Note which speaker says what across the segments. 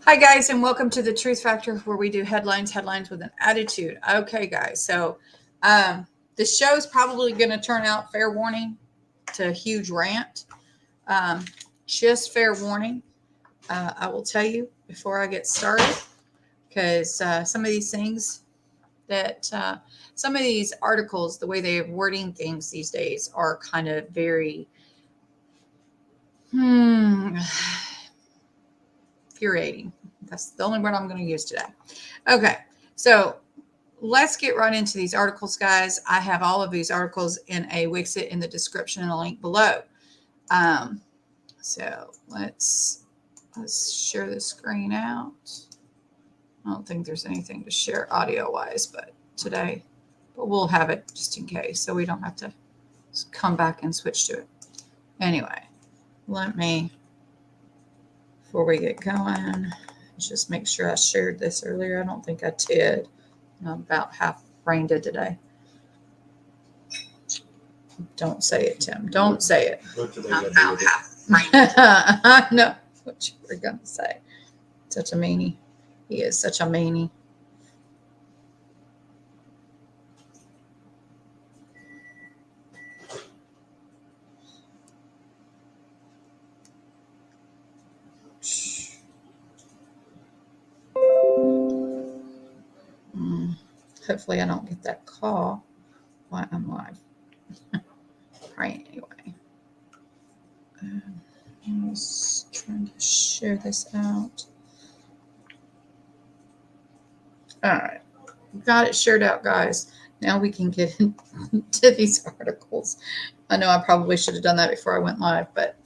Speaker 1: Hi, guys, and welcome to the Truth Factor, where we do headlines with an attitude. Okay, guys, so the show is probably going to turn out, fair warning, to a huge rant. Um, just fair warning. I will tell you before I get started, because some of these things some of these articles, the way they are wording things these days are kind of very infuriating. That's the only word I'm going to use today. Okay, so let's get right into these articles, guys. I have all of these articles in a Wixit in the description and a link below. So let's share the screen out. I don't think there's anything to share audio-wise, but we'll have it just in case, so we don't have to come back and switch to it. Anyway, before we get going, just make sure I shared this earlier. I don't think I did. I'm about half brain dead today. Don't say it, Tim. Don't say it. I'm about half brain dead. I know what you were going to say. Such a meanie. He is such a meanie. Hopefully I don't get that call while I'm live. Right, anyway. I'm just trying to share this out. All right. Got it shared out, guys. Now we can get into these articles. I know I probably should have done that before I went live, but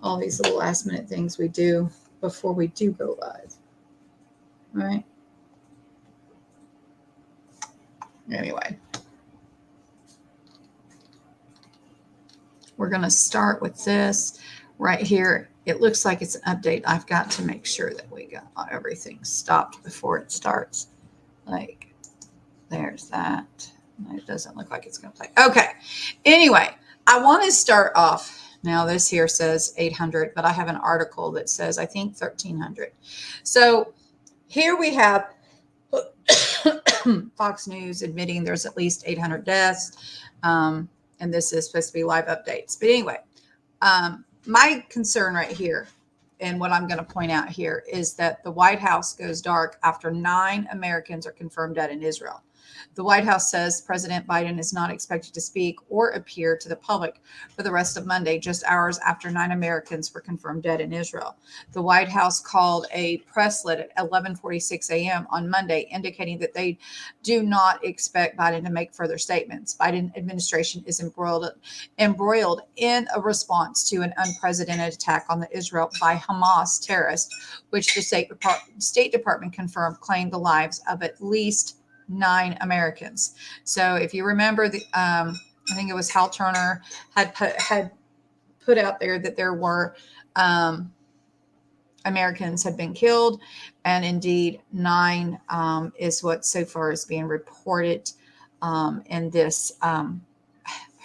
Speaker 1: all these little last minute things we do before we do go live. All right. Anyway, we're going to start with this right here. It looks like it's an update. I've got to make sure that we got everything stopped before it starts. Like, there's that. It doesn't look like it's going to play. Okay. Anyway, I want to start off. Now, this here says 800, but I have an article that says, I think, 1,300. So here we have Fox News admitting there's at least 800 deaths. And this is supposed to be live updates. But anyway, my concern right here, and what I'm going to point out here, is that the White House goes dark after 9 Americans are confirmed dead in Israel. The White House says President Biden is not expected to speak or appear to the public for the rest of Monday, just hours after 9 Americans were confirmed dead in Israel. The White House called a press lit at 11:46 a.m. on Monday, indicating that they do not expect Biden to make further statements. Biden administration is embroiled in a response to an unprecedented attack on the Israel by Hamas terrorists, which the State Department confirmed claimed the lives of at least 9 Americans. So if you remember, I think it was Hal Turner had put out there that there were Americans had been killed, and indeed 9 is what so far is being reported in this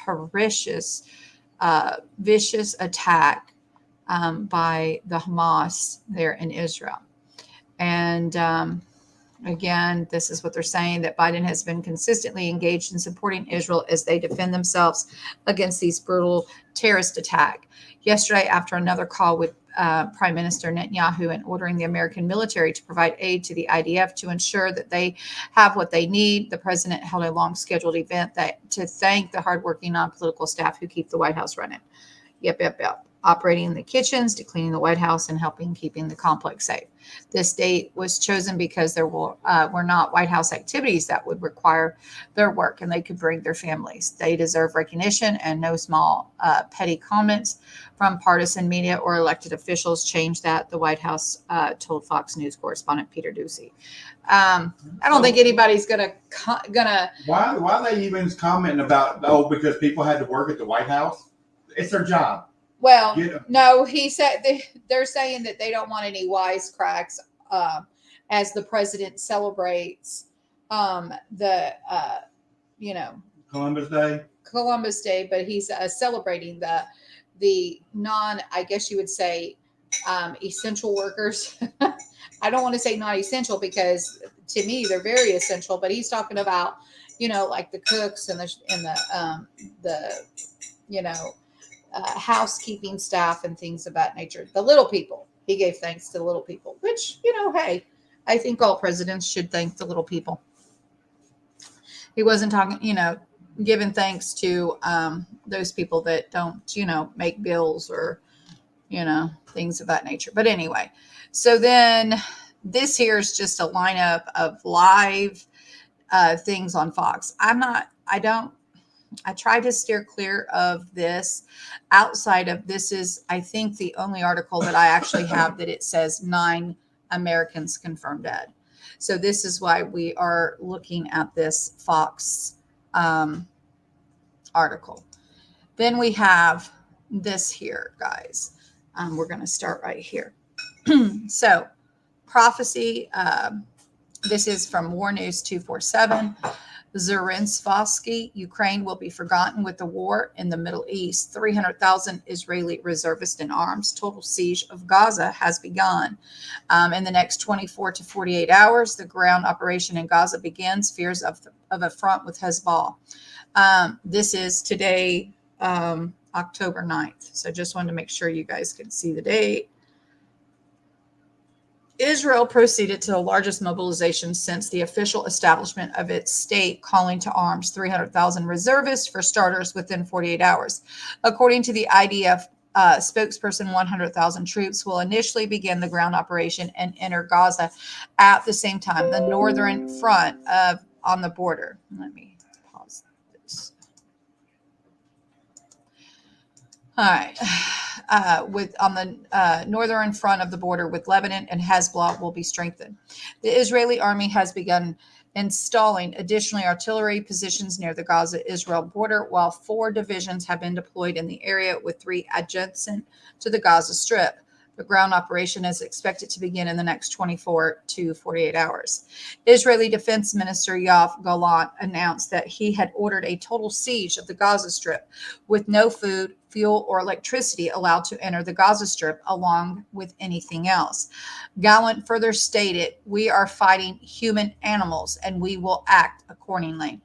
Speaker 1: horrendous, vicious attack by the Hamas there in Israel. And again, this is what they're saying, that Biden has been consistently engaged in supporting Israel as they defend themselves against these brutal terrorist attack. Yesterday, after another call with Prime Minister Netanyahu and ordering the American military to provide aid to the IDF to ensure that they have what they need, the president held a long scheduled event to thank the hardworking non-political staff who keep the White House running. Yep. Operating the kitchens, to cleaning the White House, and helping keeping the complex safe. This date was chosen because there were not White House activities that would require their work, and they could bring their families. They deserve recognition, and no small petty comments from partisan media or elected officials changed that, the White House told Fox News correspondent Peter Doocy. I don't think anybody's gonna.
Speaker 2: Why are they even commenting about, because people had to work at the White House? It's their job.
Speaker 1: Well, no, he said they're saying that they don't want any wisecracks as the president celebrates
Speaker 2: Columbus Day,
Speaker 1: but he's celebrating the non, I guess you would say, essential workers. I don't want to say not essential because to me they're very essential, but he's talking about, like the cooks and the housekeeping staff and things of that nature. The little people. He gave thanks to the little people, which, hey, I think all presidents should thank the little people. He wasn't talking, giving thanks to those people that don't, make bills or, things of that nature. But anyway, so then this here is just a lineup of live things on Fox. I try to steer clear of this. Outside of this is, I think, the only article that I actually have that it says 9 Americans confirmed dead. So this is why we are looking at this Fox article. Then we have this here, guys. We're going to start right here. So prophecy. This is from War News 247. Zelensky, Ukraine will be forgotten with the war in the Middle East. 300,000 Israeli reservists in arms. Total siege of Gaza has begun. In the next 24 to 48 hours, the ground operation in Gaza begins. Fears of a front with Hezbollah. This is today, October 9th. So just wanted to make sure you guys could see the date. Israel proceeded to the largest mobilization since the official establishment of its state, calling to arms 300,000 reservists for starters within 48 hours. According to the IDF spokesperson, 100,000 troops will initially begin the ground operation and enter Gaza at the same time. The northern front on the border. Let me pause this. All right. On the northern front of the border with Lebanon and Hezbollah will be strengthened. The Israeli army has begun installing additional artillery positions near the Gaza-Israel border, while 4 divisions have been deployed in the area, with 3 adjacent to the Gaza Strip. The ground operation is expected to begin in the next 24 to 48 hours. Israeli Defense Minister Yoav Gallant announced that he had ordered a total siege of the Gaza Strip, with no food, fuel, or electricity allowed to enter the Gaza Strip, along with anything else. Gallant further stated, "We are fighting human animals, and we will act accordingly."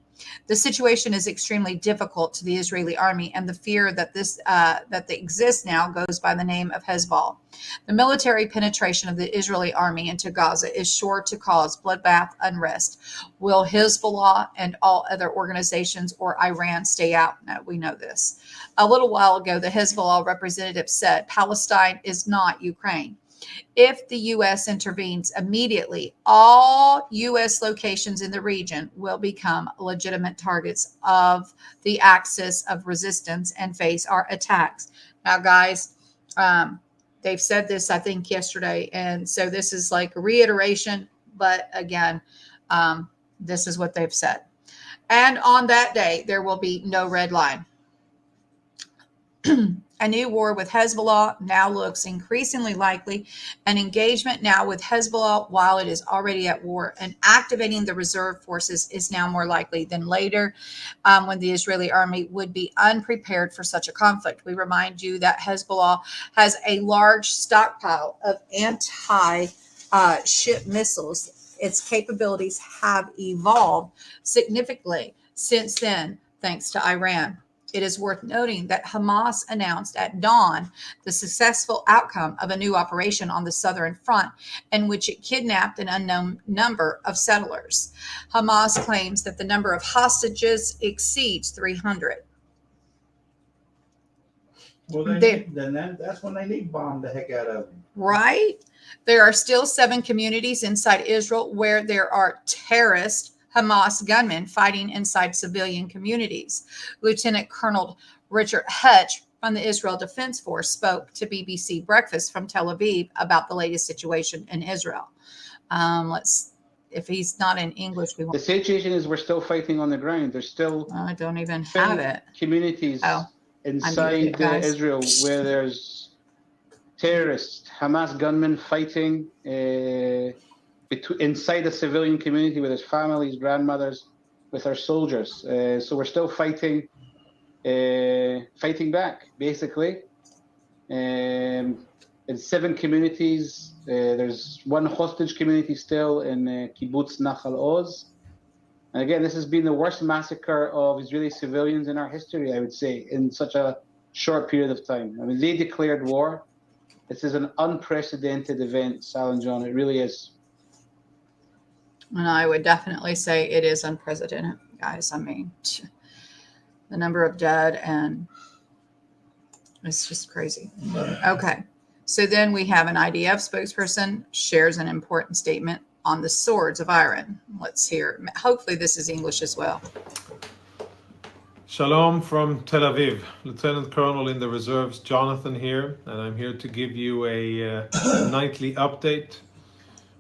Speaker 1: The situation is extremely difficult to the Israeli army, and the fear that that exists now goes by the name of Hezbollah. The military penetration of the Israeli army into Gaza is sure to cause bloodbath unrest. Will Hezbollah and all other organizations or Iran stay out? No, we know this. A little while ago, the Hezbollah representative said Palestine is not Ukraine. If the U.S. intervenes immediately, all U.S. locations in the region will become legitimate targets of the axis of resistance and face our attacks. Now, guys, they've said this, I think, yesterday. And so this is like a reiteration. But again, this is what they've said. And on that day, there will be no red line. A new war with Hezbollah now looks increasingly likely. An engagement now with Hezbollah, while it is already at war, and activating the reserve forces is now more likely than later, when the Israeli army would be unprepared for such a conflict. We remind you that Hezbollah has a large stockpile of anti-ship missiles. Its capabilities have evolved significantly since then, thanks to Iran. It is worth noting that Hamas announced at dawn the successful outcome of a new operation on the southern front, in which it kidnapped an unknown number of settlers. Hamas claims that the number of hostages exceeds 300.
Speaker 2: Well, that's when they need to bomb the heck out of them.
Speaker 1: Right? There are still 7 communities inside Israel where there are terrorist Hamas gunmen fighting inside civilian communities. Lieutenant Colonel Richard Hutch from the Israel Defense Force spoke to BBC Breakfast from Tel Aviv about the latest situation in Israel. If he's not in English, we won't.
Speaker 3: The situation is we're still fighting on the ground. There's still
Speaker 1: I don't even have it.
Speaker 3: Communities inside Israel where there's terrorists, Hamas gunmen fighting inside a civilian community with his families, grandmothers, with our soldiers. So we're still fighting back, basically. in 7 communities. There's one hostage community still in Kibbutz Nachal Oz. And again, this has been the worst massacre of Israeli civilians in our history, I would say, in such a short period of time. I mean, they declared war. This is an unprecedented event, Sal and John. It really is.
Speaker 1: And I would definitely say it is unprecedented, guys. I mean, the number of dead, and it's just crazy. Okay. So then we have an IDF spokesperson shares an important statement on the swords of iron. Let's hear. Hopefully this is English as well.
Speaker 4: Shalom from Tel Aviv. Lieutenant Colonel in the reserves, Jonathan here, and I'm here to give you a nightly update.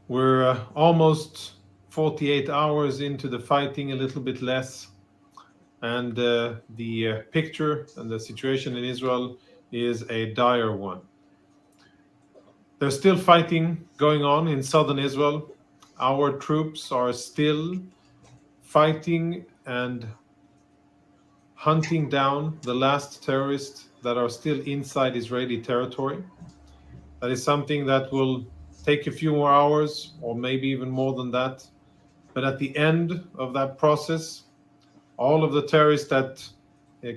Speaker 4: We're almost 48 hours into the fighting, a little bit less, and the picture and the situation in Israel is a dire one. There's still fighting going on in southern Israel. Our troops are still fighting and hunting down the last terrorists that are still inside Israeli territory. That is something that will take a few more hours, or maybe even more than that. But at the end of that process, all of the terrorists that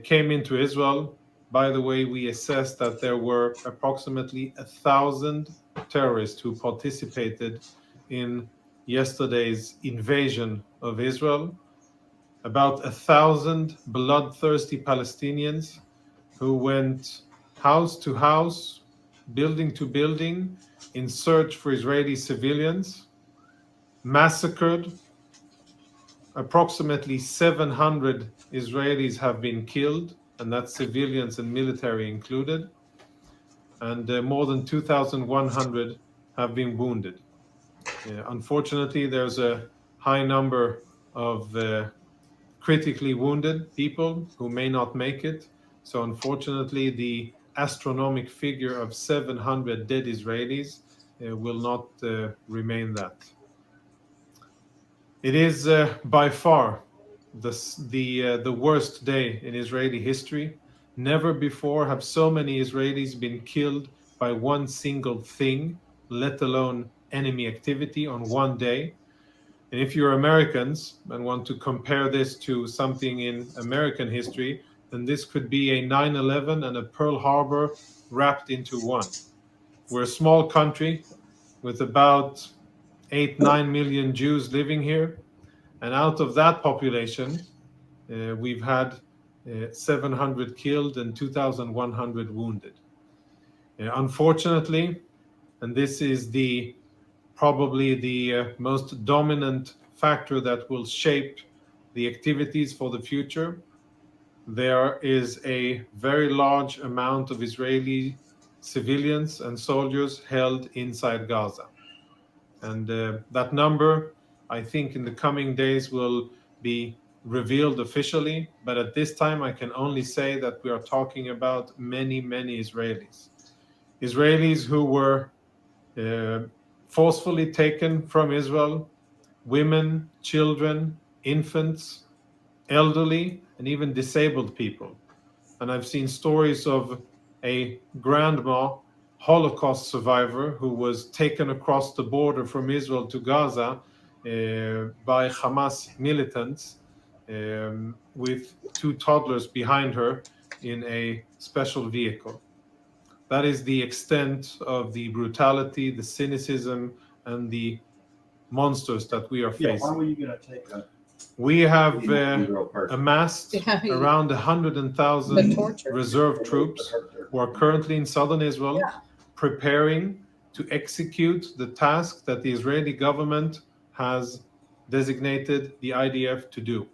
Speaker 4: came into Israel, by the way, we assessed that there were approximately 1,000 terrorists who participated in yesterday's invasion of Israel. About 1,000 bloodthirsty Palestinians who went house to house, building to building, in search for Israeli civilians, massacred. Approximately 700 Israelis have been killed, and that's civilians and military included, and more than 2,100 have been wounded. Unfortunately, there's a high number of critically wounded people who may not make it. So unfortunately, the astronomical figure of 700 dead Israelis will not remain that. It is by far the worst day in Israeli history. Never before have so many Israelis been killed by one single thing, let alone enemy activity on one day. And if you're Americans and want to compare this to something in American history, then this could be a 9/11 and a Pearl Harbor wrapped into one. We're a small country with about 8-9 million Jews living here. And out of that population, we've had 700 killed and 2,100 wounded. Unfortunately, and this is probably the most dominant factor that will shape the activities for the future, there is a very large amount of Israeli civilians and soldiers held inside Gaza. And that number, I think in the coming days, will be revealed officially. But at this time, I can only say that we are talking about many, many Israelis. Israelis who were forcefully taken from Israel, women, children, infants, elderly, and even disabled people. And I've seen stories of a grandma, Holocaust survivor, who was taken across the border from Israel to Gaza by Hamas militants with 2 toddlers behind her in a special vehicle. That is the extent of the brutality, the cynicism, and the monsters that we are facing.
Speaker 2: When were you going to take a...
Speaker 4: We have amassed around 100,000 reserve troops who are currently in southern Israel, preparing to execute the task that the Israeli government has designated the IDF to do.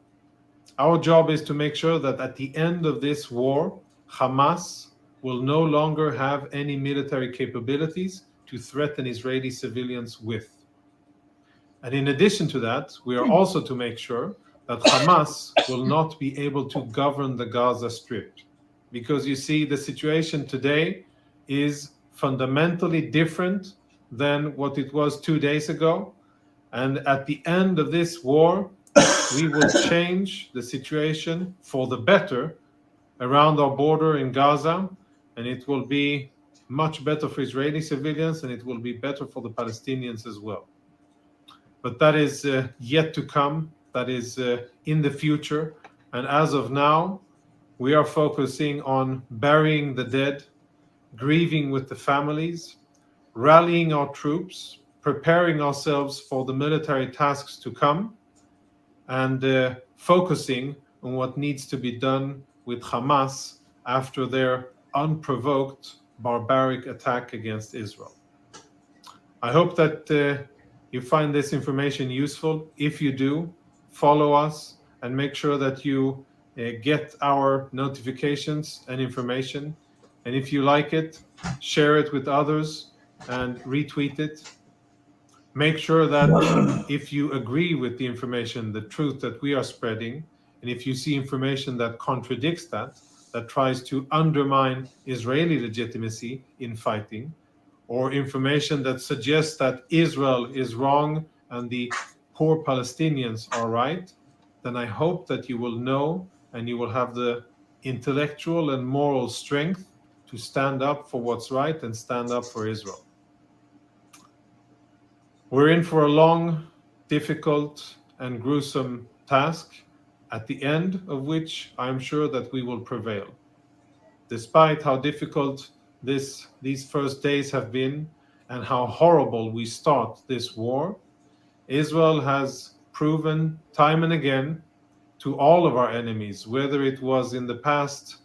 Speaker 4: Our job is to make sure that at the end of this war, Hamas will no longer have any military capabilities to threaten Israeli civilians with. And in addition to that, we are also to make sure that Hamas will not be able to govern the Gaza Strip. Because you see, the situation today is fundamentally different than what it was 2 days ago. And at the end of this war, we will change the situation for the better around our border in Gaza. And it will be much better for Israeli civilians, and it will be better for the Palestinians as well. But that is yet to come. That is in the future. And as of now, we are focusing on burying the dead, grieving with the families, rallying our troops, preparing ourselves for the military tasks to come, and focusing on what needs to be done with Hamas after their unprovoked barbaric attack against Israel. I hope that you find this information useful. If you do, follow us and make sure that you get our notifications and information. And if you like it, share it with others and retweet it. Make sure that if you agree with the information, the truth that we are spreading, and if you see information that contradicts that, that tries to undermine Israeli legitimacy in fighting, or information that suggests that Israel is wrong and the poor Palestinians are right, then I hope that you will know and you will have the intellectual and moral strength to stand up for what's right and stand up for Israel. We're in for a long, difficult, and gruesome task, at the end of which I'm sure that we will prevail. Despite how difficult these first days have been and how horrible we start this war, Israel has proven time and again to all of our enemies, whether it was in the past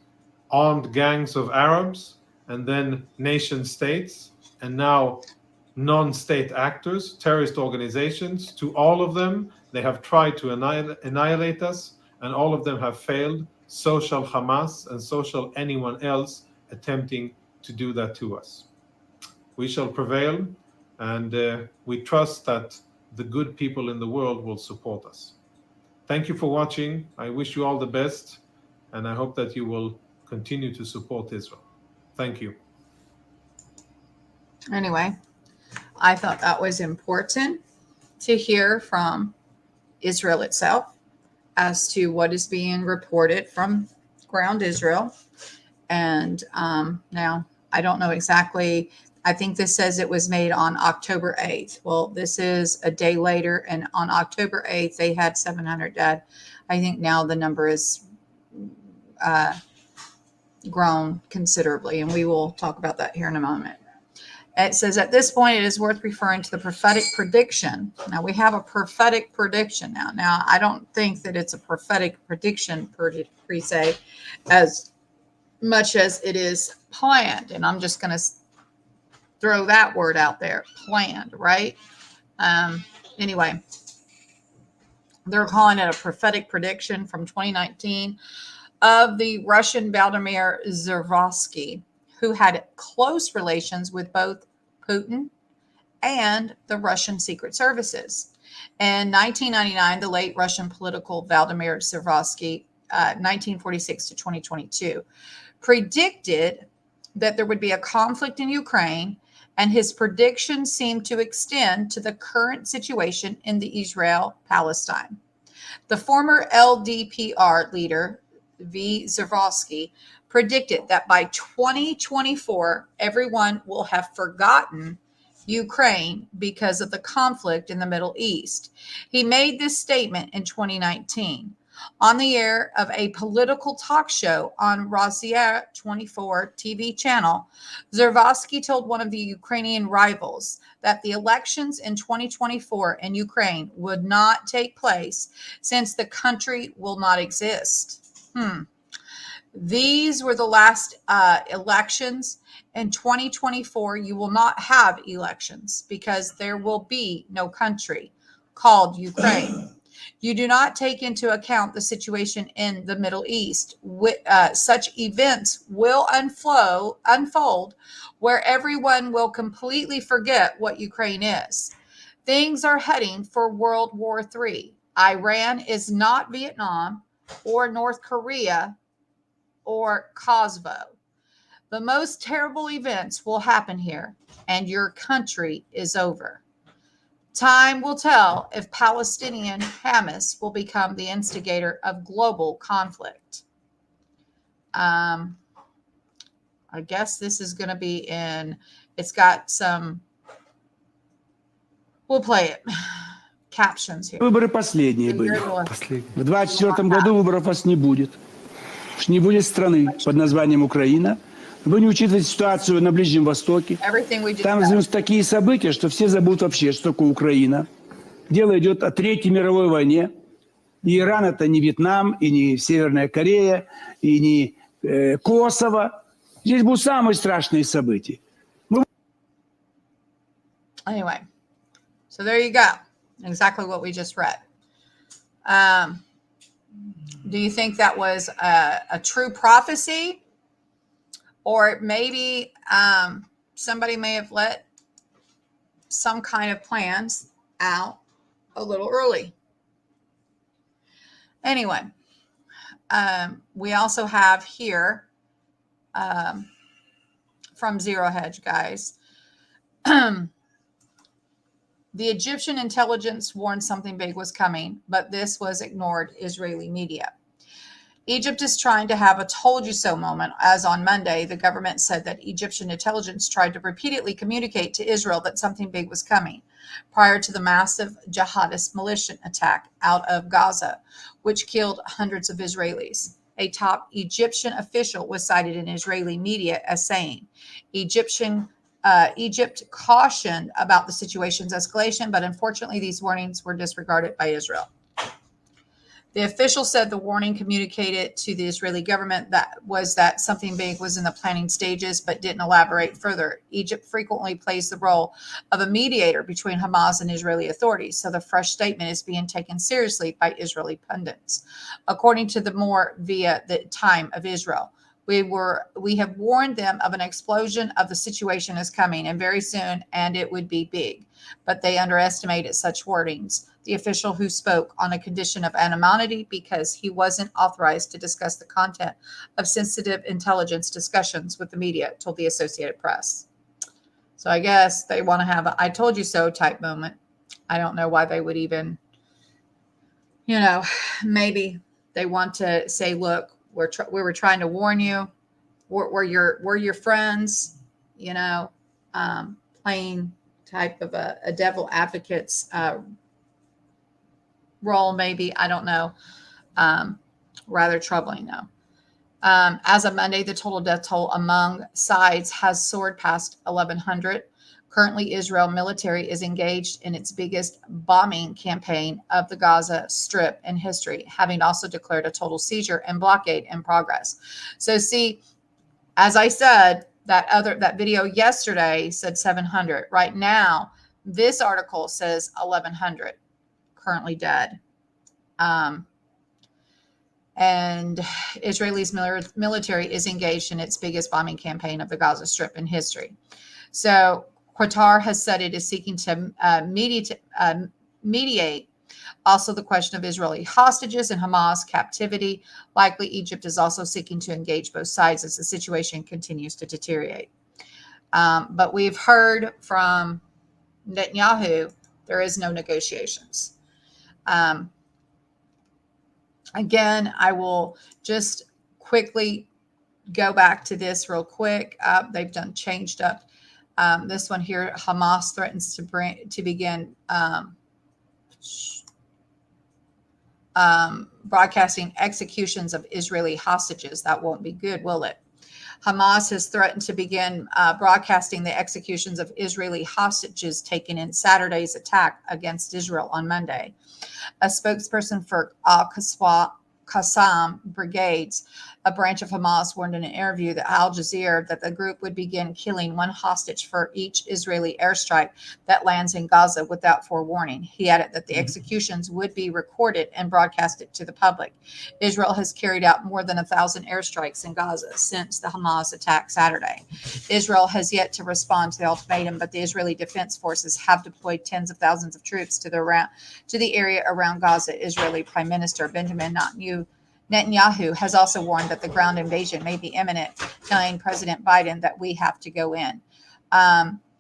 Speaker 4: armed gangs of Arabs and then nation states, and now non-state actors, terrorist organizations, to all of them, they have tried to annihilate us, and all of them have failed. So shall Hamas, and so shall anyone else attempting to do that to us. We shall prevail, and we trust that the good people in the world will support us. Thank you for watching. I wish you all the best, and I hope that you will continue to support Israel. Thank you.
Speaker 1: Anyway, I thought that was important to hear from Israel itself as to what is being reported from ground Israel. And now I don't know exactly. I think this says it was made on October 8th. Well, this is a day later, and on October 8th, they had 700 dead. I think now the number is grown considerably, and we will talk about that here in a moment. It says, at this point, it is worth referring to the prophetic prediction. Now, we have a prophetic prediction now. Now, I don't think that it's a prophetic prediction per se as much as it is planned. And I'm just going to throw that word out there, planned, right? Anyway, they're calling it a prophetic prediction from 2019 of the Russian Vladimir Zervosky, who had close relations with both Putin and the Russian secret services. In 1999, the late Russian political Vladimir Zervosky, 1946 to 2022, predicted that there would be a conflict in Ukraine, and his prediction seemed to extend to the current situation in the Israel-Palestine. The former LDPR leader, V. Zervosky, predicted that by 2024, everyone will have forgotten Ukraine because of the conflict in the Middle East. He made this statement in 2019 on the air of a political talk show on Rossiya 24 TV channel. Zervosky told one of the Ukrainian rivals that the elections in 2024 in Ukraine would not take place since the country will not exist. These were the last elections. In 2024, you will not have elections because there will be no country called Ukraine. You do not take into account the situation in the Middle East. Such events will unfold where everyone will completely forget what Ukraine is. Things are heading for World War III. Iran is not Vietnam or North Korea or Kosovo. The most terrible events will happen here, and your country is over. Time will tell if Palestinian Hamas will become the instigator of global conflict. I I guess this is going to be it's got some, we'll play it, captions here.
Speaker 5: Выборы последние
Speaker 1: So
Speaker 5: были.
Speaker 1: you're the-
Speaker 5: В 2024 году выборов у вас не будет. Не будет страны под названием Украина. Вы не учитываете ситуацию на Ближнем Востоке.
Speaker 1: everything we just
Speaker 5: Там
Speaker 1: said.
Speaker 5: развернутся такие события, что все забудут вообще, что такое Украина. Дело идет о Третьей мировой войне. И Иран – это не Вьетнам, и не Северная Корея, и не Косово. Здесь будут самые страшные события.
Speaker 1: Anyway, so there you go. Exactly what we just read. Do you think that was a true prophecy? Or maybe somebody may have let some kind of plans out a little early. Anyway, we also have here from Zero Hedge, guys. The Egyptian intelligence warned something big was coming, but this was ignored Israeli media. Egypt is trying to have a told you so moment, as on Monday, the government said that Egyptian intelligence tried to repeatedly communicate to Israel that something big was coming prior to the massive jihadist militia attack out of Gaza, which killed hundreds of Israelis. A top Egyptian official was cited in Israeli media as saying, Egypt cautioned about the situation's escalation, but unfortunately these warnings were disregarded by Israel. The official said the warning communicated to the Israeli government that something big was in the planning stages, but didn't elaborate further. Egypt frequently plays the role of a mediator between Hamas and Israeli authorities, so the fresh statement is being taken seriously by Israeli pundits. According to the More via the Time of Israel, we have warned them of an explosion of the situation is coming and very soon, and it would be big. But they underestimated such wordings. The official who spoke on a condition of anonymity because he wasn't authorized to discuss the content of sensitive intelligence discussions with the media told the Associated Press. So I guess they want to have a I told you so type moment. I don't know why they would even, maybe they want to say, look, we were trying to warn you. We're your friends, playing type of a devil advocate's role, maybe. I don't know. Rather troubling, though. As of Monday, the total death toll among sides has soared past 1,100. Currently, Israel military is engaged in its biggest bombing campaign of the Gaza Strip in history, having also declared a total seizure and blockade in progress. So see, as I said, that video yesterday said 700. Right now, this article says 1,100 currently dead. And Israel's military is engaged in its biggest bombing campaign of the Gaza Strip in history. So Qatar has said it is seeking to mediate also the question of Israeli hostages and Hamas captivity. Likely, Egypt is also seeking to engage both sides as the situation continues to deteriorate. But we've heard from Netanyahu there is no negotiations. Again, I will just quickly go back to this real quick. They've changed up this one here. Hamas threatens to begin broadcasting executions of Israeli hostages. That won't be good, will it? Hamas has threatened to begin broadcasting the executions of Israeli hostages taken in Saturday's attack against Israel on Monday. A spokesperson for Al-Qassam brigades, a branch of Hamas, warned in an interview that Al Jazeera that the group would begin killing one hostage for each Israeli airstrike that lands in Gaza without forewarning. He added that the executions would be recorded and broadcasted to the public. Israel has carried out more than 1,000 airstrikes in Gaza since the Hamas attack Saturday. Israel has yet to respond to the ultimatum, but the Israeli Defense Forces have deployed tens of thousands of troops to the area around Gaza. Israeli Prime Minister Benjamin Netanyahu has also warned that the ground invasion may be imminent, telling President Biden that we have to go in.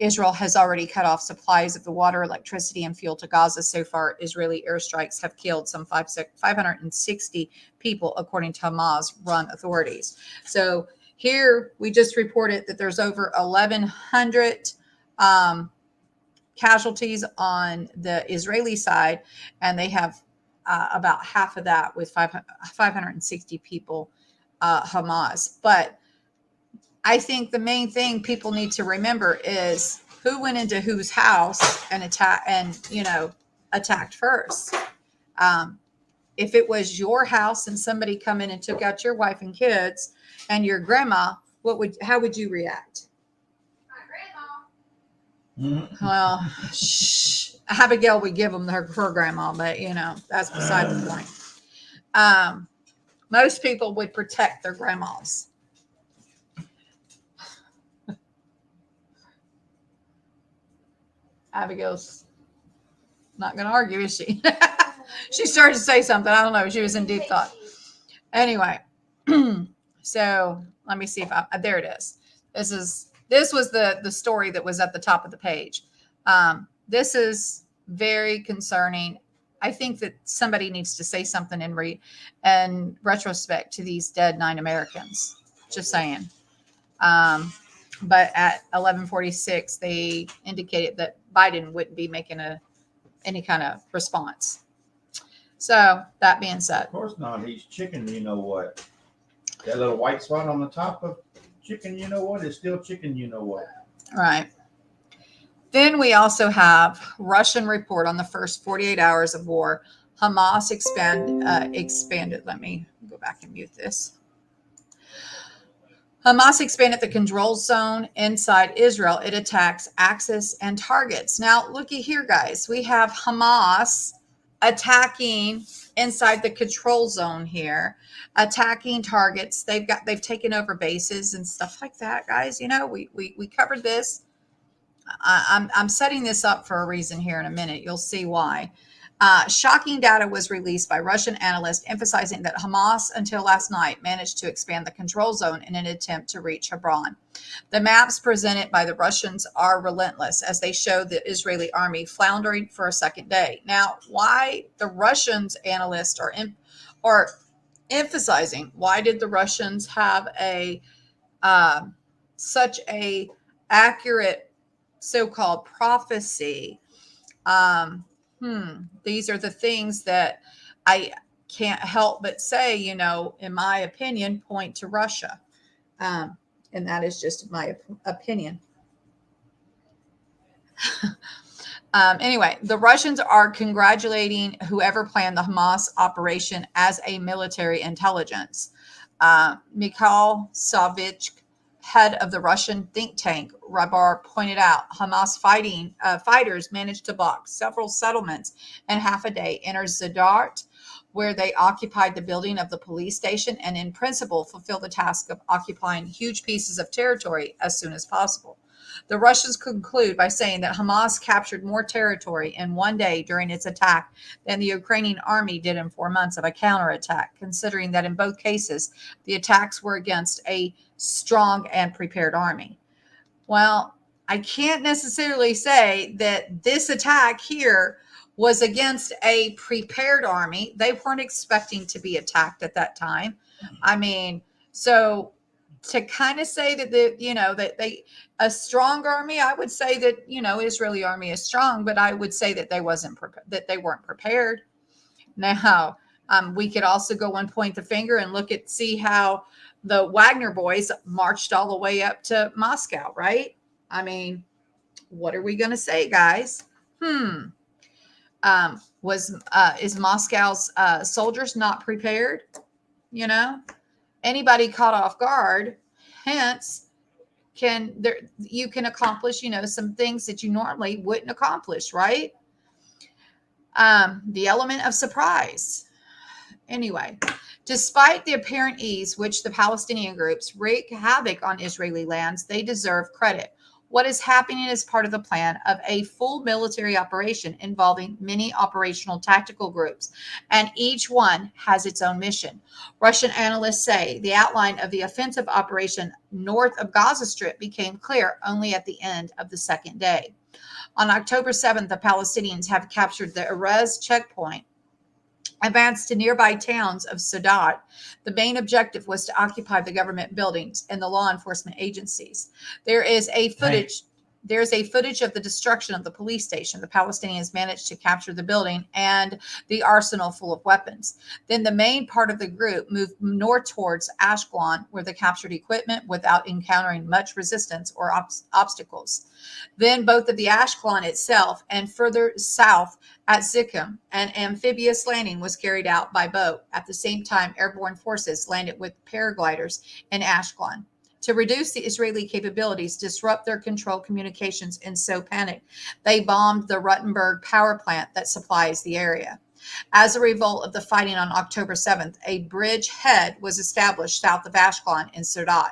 Speaker 1: Israel has already cut off supplies of the water, electricity, and fuel to Gaza. So far, Israeli airstrikes have killed some 560 people, according to Hamas-run authorities. So Here, we just reported that there's over 1,100 casualties on the Israeli side, and they have about half of that with 560 people, Hamas. But I think the main thing people need to remember is who went into whose house and attacked first. If it was your house and somebody come in and took out your wife and kids and your grandma, how would you react? Well, Abigail would give them her grandma, but that's beside the point. Most people would protect their grandmas. Abigail's not going to argue, is she? She started to say something. I don't know. She was in deep thought. Anyway, so let me see if there it is. This was the story that was at the top of the page. This is very concerning. I think that somebody needs to say something in retrospect to these dead 9 Americans. Just saying. But at 11:46, they indicated that Biden wouldn't be making any kind of response. So that being said,
Speaker 2: Of course not. He's chicken. You know what? That little white spot on the top of chicken. You know what? Is still chicken. You know what?
Speaker 1: right. Then we also have Russian report on the first 48 hours of war. Hamas expanded. Let me go back and mute this. Hamas expanded the control zone inside Israel. It attacks axis and targets. Now, looky here, guys. We have Hamas attacking inside the control zone here, attacking targets. They've taken over bases and stuff like that, guys. We covered this. I'm setting this up for a reason here in a minute. You'll see why. Shocking data was released by Russian analysts emphasizing that Hamas, until last night, managed to expand the control zone in an attempt to reach Hebron. The maps presented by the Russians are relentless as they show the Israeli army floundering for a second day. Now, why the Russians analysts are emphasizing, why did the Russians have such a accurate so-called prophecy? These are the things that I can't help but say, in my opinion, point to Russia. And that is just my opinion. Anyway, the Russians are congratulating whoever planned the Hamas operation as a military intelligence. Mikhail Savich, head of the Russian think tank Rabar, pointed out Hamas fighters managed to block several settlements in half a day. Enter Zadart, where they occupied the building of the police station and in principle fulfill the task of occupying huge pieces of territory as soon as possible. The Russians conclude by saying that Hamas captured more territory in one day during its attack than the Ukrainian army did in 4 months of a counterattack, considering that in both cases, the attacks were against a strong and prepared army. Well, I can't necessarily say that this attack here was against a prepared army. They weren't expecting to be attacked at that time. I mean, so to kind of say that a strong army, I would say that Israeli army is strong, but I would say that they weren't prepared. Now, we could also go and point the finger and see how the Wagner boys marched all the way up to Moscow, right? I mean, what are we going to say, guys? Is Moscow's soldiers not prepared? Anybody caught off guard, hence you can accomplish, some things that you normally wouldn't accomplish, right? The element of surprise. Anyway, despite the apparent ease which the Palestinian groups wreak havoc on Israeli lands, they deserve credit. What is happening is part of the plan of a full military operation involving many operational tactical groups, and each one has its own mission. Russian analysts say the outline of the offensive operation north of Gaza Strip became clear only at the end of the second day. On October 7th, the Palestinians have captured the Erez checkpoint advanced to nearby towns of Sadat. The main objective was to occupy the government buildings and the law enforcement agencies. There is a footage. There's a footage of the destruction of the police station. The Palestinians managed to capture the building and the arsenal full of weapons. Then the main part of the group moved north towards Ashkelon, where they captured equipment without encountering much resistance or obstacles. Then both of the Ashkelon itself and further south at Zikkim, an amphibious landing was carried out by boat. At the same time, airborne forces landed with paragliders in Ashkelon. To reduce the Israeli capabilities, disrupt their control communications, and so panic, they bombed the Rutenberg power plant that supplies the area. As a result of the fighting on October 7th, a bridgehead was established south of Ashkelon in Sadat.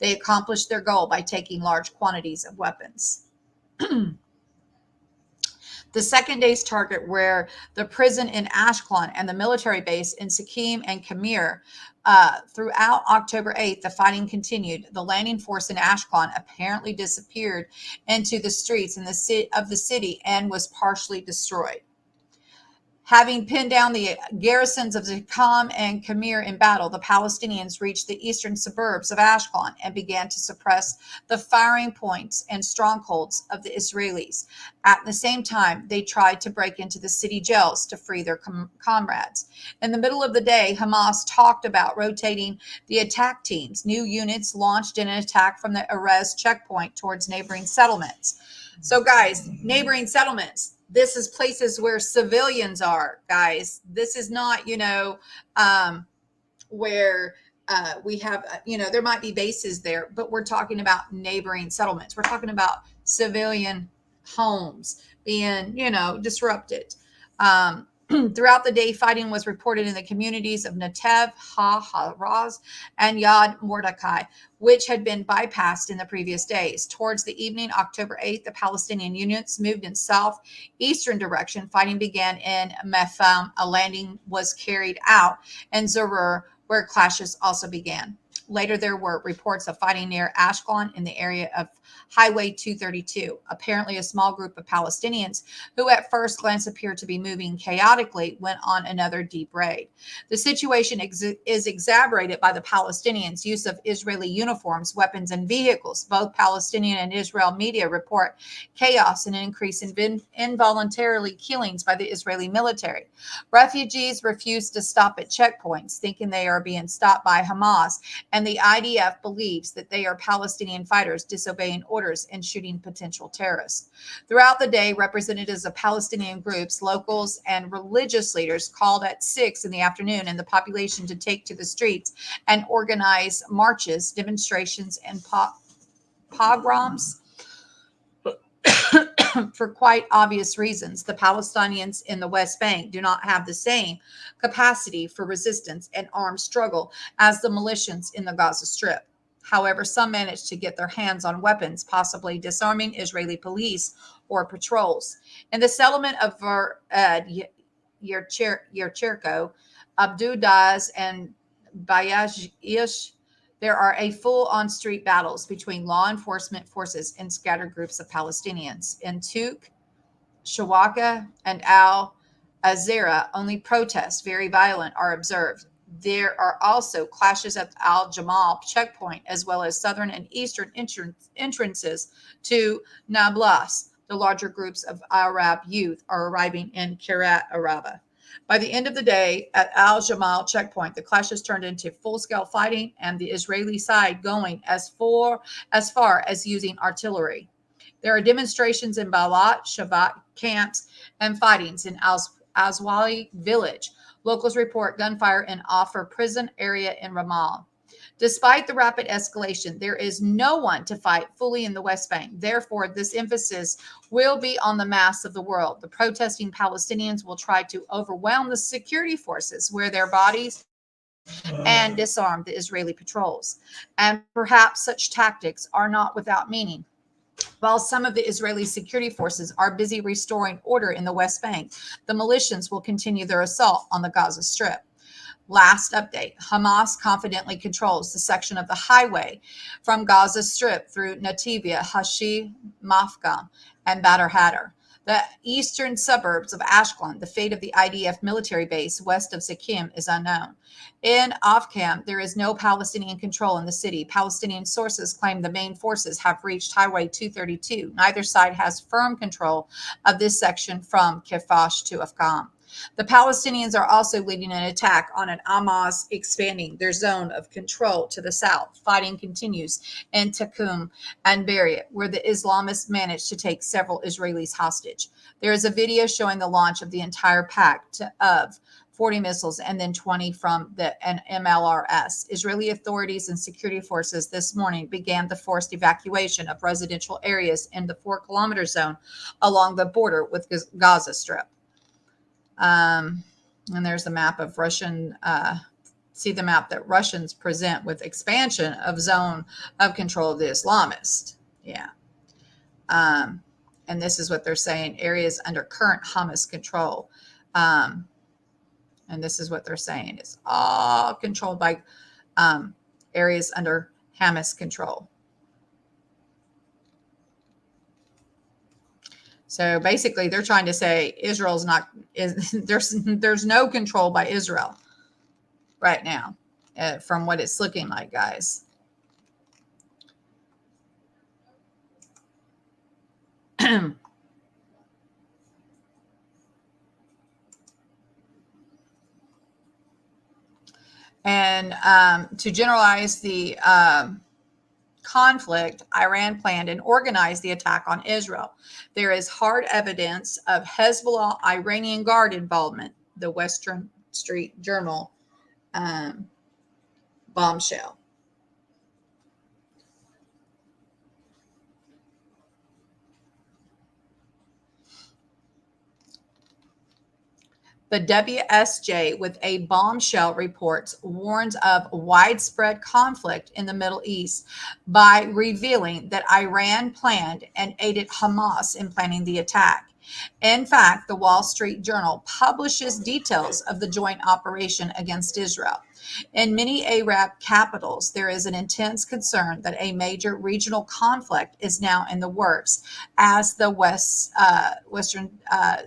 Speaker 1: They accomplished their goal by taking large quantities of weapons. The second day's target were the prison in Ashkelon and the military base in Sikkim and Khmer. Throughout October 8th, the fighting continued. The landing force in Ashkelon apparently disappeared into the streets of the city and was partially destroyed. Having pinned down the garrisons of Sikkim and Khmer in battle, the Palestinians reached the eastern suburbs of Ashkelon and began to suppress the firing points and strongholds of the Israelis. At the same time, they tried to break into the city jails to free their comrades. In the middle of the day, Hamas talked about rotating the attack teams. New units launched an attack from the Erez checkpoint towards neighboring settlements. So, guys, neighboring settlements. This is places where civilians are, guys. This is not, where we have, there might be bases there, but we're talking about neighboring settlements. We're talking about civilian homes being, disrupted. Throughout the day, fighting was reported in the communities of Netev, Ha-Haraz, and Yad Mordecai, which had been bypassed in the previous days. Towards the evening, October 8th, the Palestinian units moved in southeastern direction. Fighting began in Mepham. A landing was carried out in Zerur, where clashes also began. Later, there were reports of fighting near Ashkelon in the area of Highway 232. Apparently, a small group of Palestinians, who at first glance appeared to be moving chaotically, went on another deep raid. The situation is exacerbated by the Palestinians' use of Israeli uniforms, weapons, and vehicles. Both Palestinian and Israel media report chaos and an increase in involuntarily killings by the Israeli military. Refugees refuse to stop at checkpoints, thinking they are being stopped by Hamas, and the IDF believes that they are Palestinian fighters disobeying orders and shooting potential terrorists. Throughout the day, representatives of Palestinian groups, locals, and religious leaders called at 6 in the afternoon and the population to take to the streets and organize marches, demonstrations, and pogroms. For quite obvious reasons, the Palestinians in the West Bank do not have the same capacity for resistance and armed struggle as the militias in the Gaza Strip. However, some managed to get their hands on weapons, possibly disarming Israeli police or patrols. In the settlement of Yercherko, Abdu Daz, and Bayajish, there are a full-on street battles between law enforcement forces and scattered groups of Palestinians. In Tuk, Shawaka, and Al-Azera, only protests, very violent, are observed. There are also clashes at Al-Jamal checkpoint, as well as southern and eastern entrances to Nablus. The larger groups of Arab youth are arriving in Kiryat Araba. By the end of the day, at Al-Jamal checkpoint, the clashes turned into full-scale fighting, and the Israeli side going as far as using artillery. There are demonstrations in Balat, Shabbat camps, and fightings in Azwali village. Locals report gunfire in Offer prison area in Ramallah. Despite the rapid escalation, there is no one to fight fully in the West Bank. Therefore, this emphasis will be on the mass of the world. The protesting Palestinians will try to overwhelm the security forces, wear their bodies, and disarm the Israeli patrols. And perhaps such tactics are not without meaning. While some of the Israeli security forces are busy restoring order in the West Bank, the militias will continue their assault on the Gaza Strip. Last update, Hamas confidently controls the section of the highway from Gaza Strip through Nativia, Hashi, Mafgam, and Badr Hatter. The eastern suburbs of Ashkelon, the fate of the IDF military base west of Sikkim is unknown. In Afgham, there is no Palestinian control in the city. Palestinian sources claim the main forces have reached Highway 232. Neither side has firm control of this section from Kefash to Afgham. The Palestinians are also leading an attack on an Hamas, expanding their zone of control to the south. Fighting continues in Takum and Beria, where the Islamists managed to take several Israelis hostage. There is a video showing the launch of the entire pack of 40 missiles and then 20 from an MLRS. Israeli authorities and security forces this morning began the forced evacuation of residential areas in the 4-kilometer zone along the border with Gaza Strip. And there's a map of Russian, see the map that Russians present with expansion of zone of control of the Islamists. Yeah. And this is what they're saying, areas under current Hamas control. And this is what they're saying, it's all controlled by areas under Hamas control. So basically, they're trying to say Israel's not, there's no control by Israel right now, from what it's looking like, guys. And to generalize the conflict, Iran planned and organized the attack on Israel. There is hard evidence of Hezbollah Iranian Guard involvement, the Western Street Journal bombshell. The WSJ, with a bombshell reports, warns of widespread conflict in the Middle East by revealing that Iran planned and aided Hamas in planning the attack. In fact, the Wall Street Journal publishes details of the joint operation against Israel. In many Arab capitals, there is an intense concern that a major regional conflict is now in the works, as the Western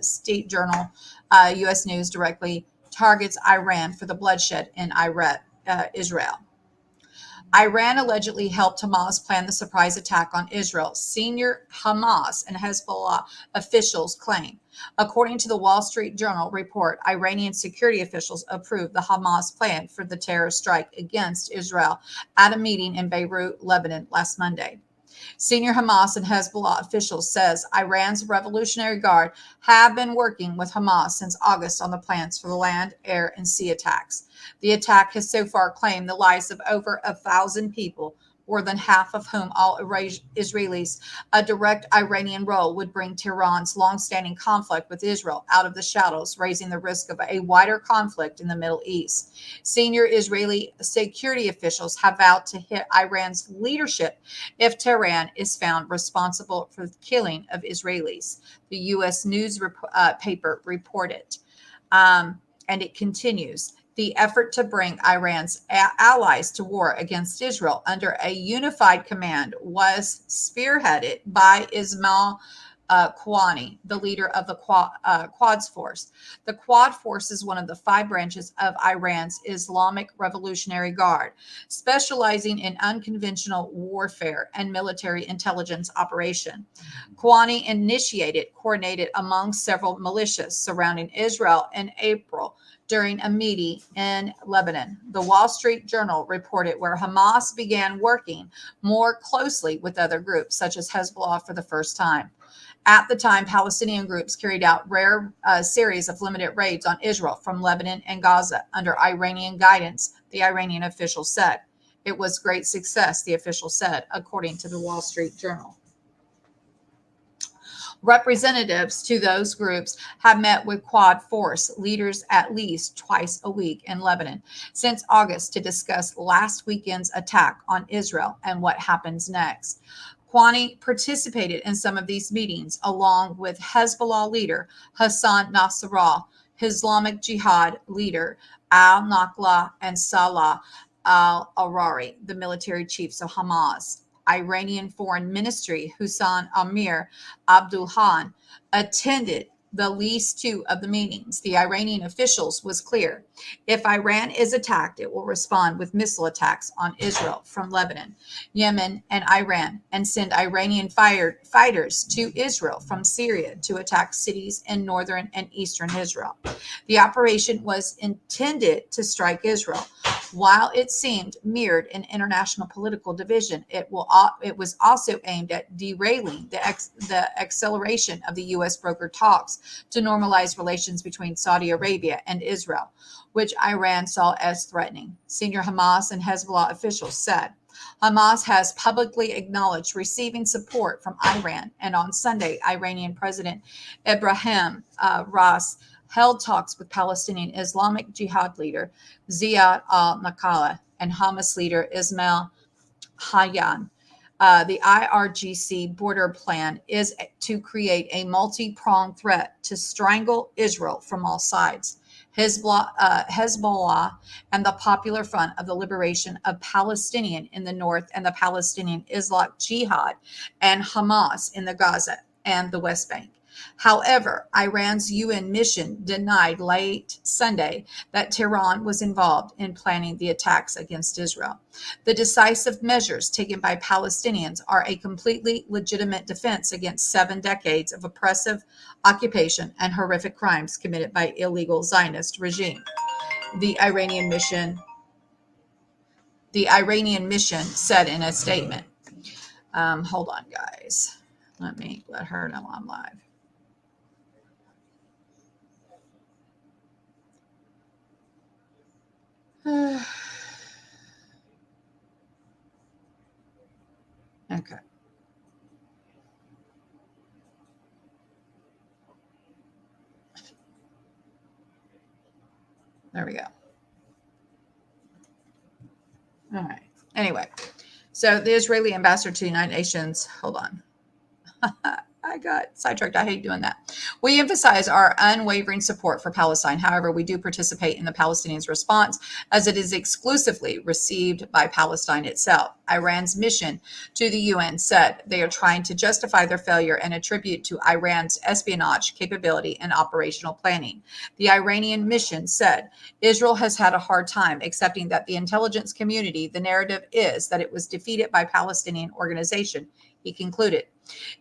Speaker 1: State Journal, U.S. News directly targets Iran for the bloodshed in Israel. Iran allegedly helped Hamas plan the surprise attack on Israel, senior Hamas and Hezbollah officials claim. According to the Wall Street Journal report, Iranian security officials approved the Hamas plan for the terror strike against Israel at a meeting in Beirut, Lebanon, last Monday. Senior Hamas and Hezbollah officials says Iran's Revolutionary Guard have been working with Hamas since August on the plans for the land, air, and sea attacks. The attack has so far claimed the lives of over 1,000 people, more than half of whom all Israelis. A direct Iranian role would bring Tehran's longstanding conflict with Israel out of the shadows, raising the risk of a wider conflict in the Middle East. Senior Israeli security officials have vowed to hit Iran's leadership if Tehran is found responsible for the killing of Israelis. The U.S. news paper reported. And it continues. The effort to bring Iran's allies to war against Israel under a unified command was spearheaded by Ismail Qani, the leader of the Quds Force. The Quad Force is one of the 5 branches of Iran's Islamic Revolutionary Guard, specializing in unconventional warfare and military intelligence operation. Qani initiated, coordinated among several militias surrounding Israel in April during a meeting in Lebanon. The Wall Street Journal reported where Hamas began working more closely with other groups, such as Hezbollah, for the first time. At the time, Palestinian groups carried out rare series of limited raids on Israel from Lebanon and Gaza under Iranian guidance, the Iranian official said. It was great success, the official said, according to the Wall Street Journal. Representatives to those groups have met with Quad Force leaders at least twice a week in Lebanon since August to discuss last weekend's attack on Israel and what happens next. Qani participated in some of these meetings along with Hezbollah leader Hassan Nasrallah, Islamic Jihad leader al-Naqla, and Salah al-Arari, the military chiefs of Hamas. Iranian Foreign Ministry, Hussein Amir Abdulhan, attended the least two of the meetings. The Iranian officials was clear. If Iran is attacked, it will respond with missile attacks on Israel from Lebanon, Yemen, and Iran, and send Iranian fighters to Israel from Syria to attack cities in northern and eastern Israel. The operation was intended to strike Israel. While it seemed mirrored in international political division, it was also aimed at derailing the acceleration of the U.S. brokered talks to normalize relations between Saudi Arabia and Israel, which Iran saw as threatening. Senior Hamas and Hezbollah officials said. Hamas has publicly acknowledged receiving support from Iran, and on Sunday, Iranian President Ibrahim Ras held talks with Palestinian Islamic Jihad leader Ziad al-Naqala and Hamas leader Ismail Hayyan. The IRGC border plan is to create a multi-pronged threat to strangle Israel from all sides. Hezbollah and the Popular Front of the Liberation of Palestinian in the north and the Palestinian Islamic Jihad and Hamas in the Gaza and the West Bank. However, Iran's UN mission denied late Sunday that Tehran was involved in planning the attacks against Israel. The decisive measures taken by Palestinians are a completely legitimate defense against 7 decades of oppressive occupation and horrific crimes committed by illegal Zionist regime. The Iranian mission said in a statement. Hold on, guys. Let me let her know I'm live. Okay. There we go. All right. Anyway, so the Israeli ambassador to the United Nations, hold on. I got sidetracked. I hate doing that. We emphasize our unwavering support for Palestine. However, we do participate in the Palestinians' response as it is exclusively received by Palestine itself. Iran's mission to the UN said they are trying to justify their failure and attribute to Iran's espionage capability and operational planning. The Iranian mission said Israel has had a hard time accepting that the intelligence community, the narrative is that it was defeated by Palestinian organization. He concluded.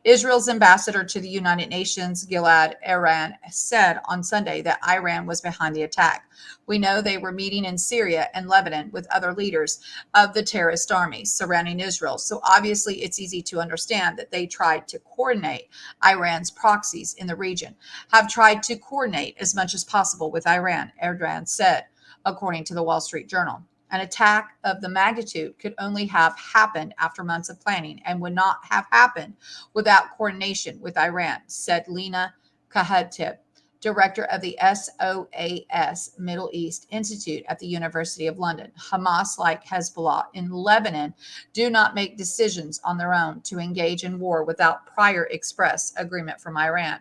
Speaker 1: Israel's ambassador to the United Nations, Gilad Erdan, said on Sunday that Iran was behind the attack. We know they were meeting in Syria and Lebanon with other leaders of the terrorist armies surrounding Israel. So obviously it's easy to understand that they tried to coordinate Iran's proxies in the region, have tried to coordinate as much as possible with Iran, Erdan said, according to the Wall Street Journal. An attack of the magnitude could only have happened after months of planning and would not have happened without coordination with Iran, said Lena Kahatib, director of the SOAS Middle East Institute at the University of London. Hamas, like Hezbollah in Lebanon, do not make decisions on their own to engage in war without prior express agreement from Iran.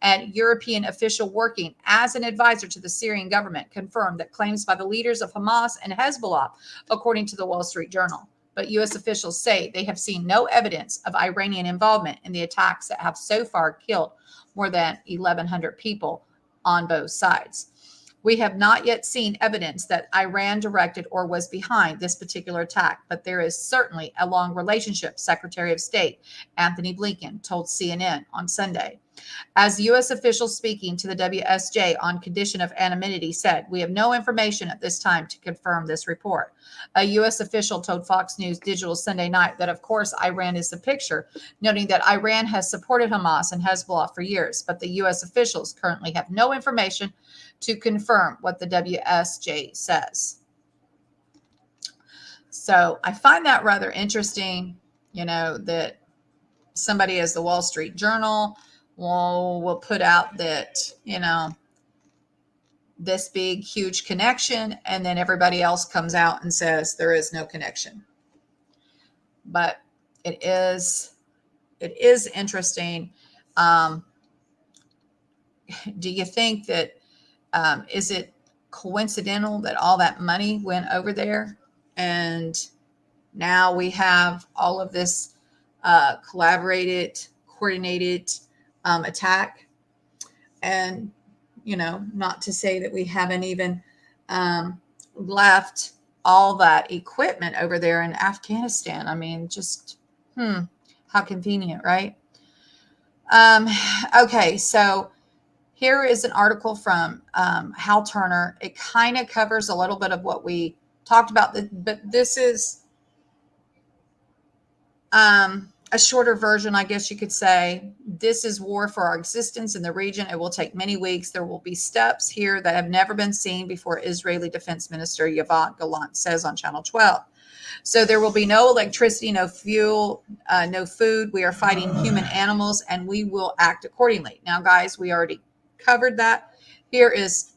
Speaker 1: And European official working as an advisor to the Syrian government confirmed that claims by the leaders of Hamas and Hezbollah, according to the Wall Street Journal. But U.S. officials say they have seen no evidence of Iranian involvement in the attacks that have so far killed more than 1,100 people on both sides. We have not yet seen evidence that Iran directed or was behind this particular attack, but there is certainly a long relationship, Secretary of State Anthony Blinken told CNN on Sunday. As U.S. officials speaking to the WSJ on condition of anonymity said, we have no information at this time to confirm this report. A U.S. official told Fox News Digital Sunday night that, of course, Iran is the picture, noting that Iran has supported Hamas and Hezbollah for years, but the U.S. officials currently have no information to confirm what the WSJ says. So I find that rather interesting, that somebody as the Wall Street Journal will put out that, this big, huge connection, and then everybody else comes out and says there is no connection. But it is interesting. Do you think that, is it coincidental that all that money went over there and Now we have all of this collaborated, coordinated attack. And, not to say that we haven't even left all that equipment over there in Afghanistan. I mean, just, how convenient, right? Okay, so here is an article from Hal Turner. It kind of covers a little bit of what we talked about, but this is a shorter version, I guess you could say. This is war for our existence in the region. It will take many weeks. There will be steps here that have never been seen before, Israeli Defense Minister Yoav Gallant says on Channel 12. So there will be no electricity, no fuel, no food. We are fighting human animals, and we will act accordingly. Now, guys, we already covered that. Here is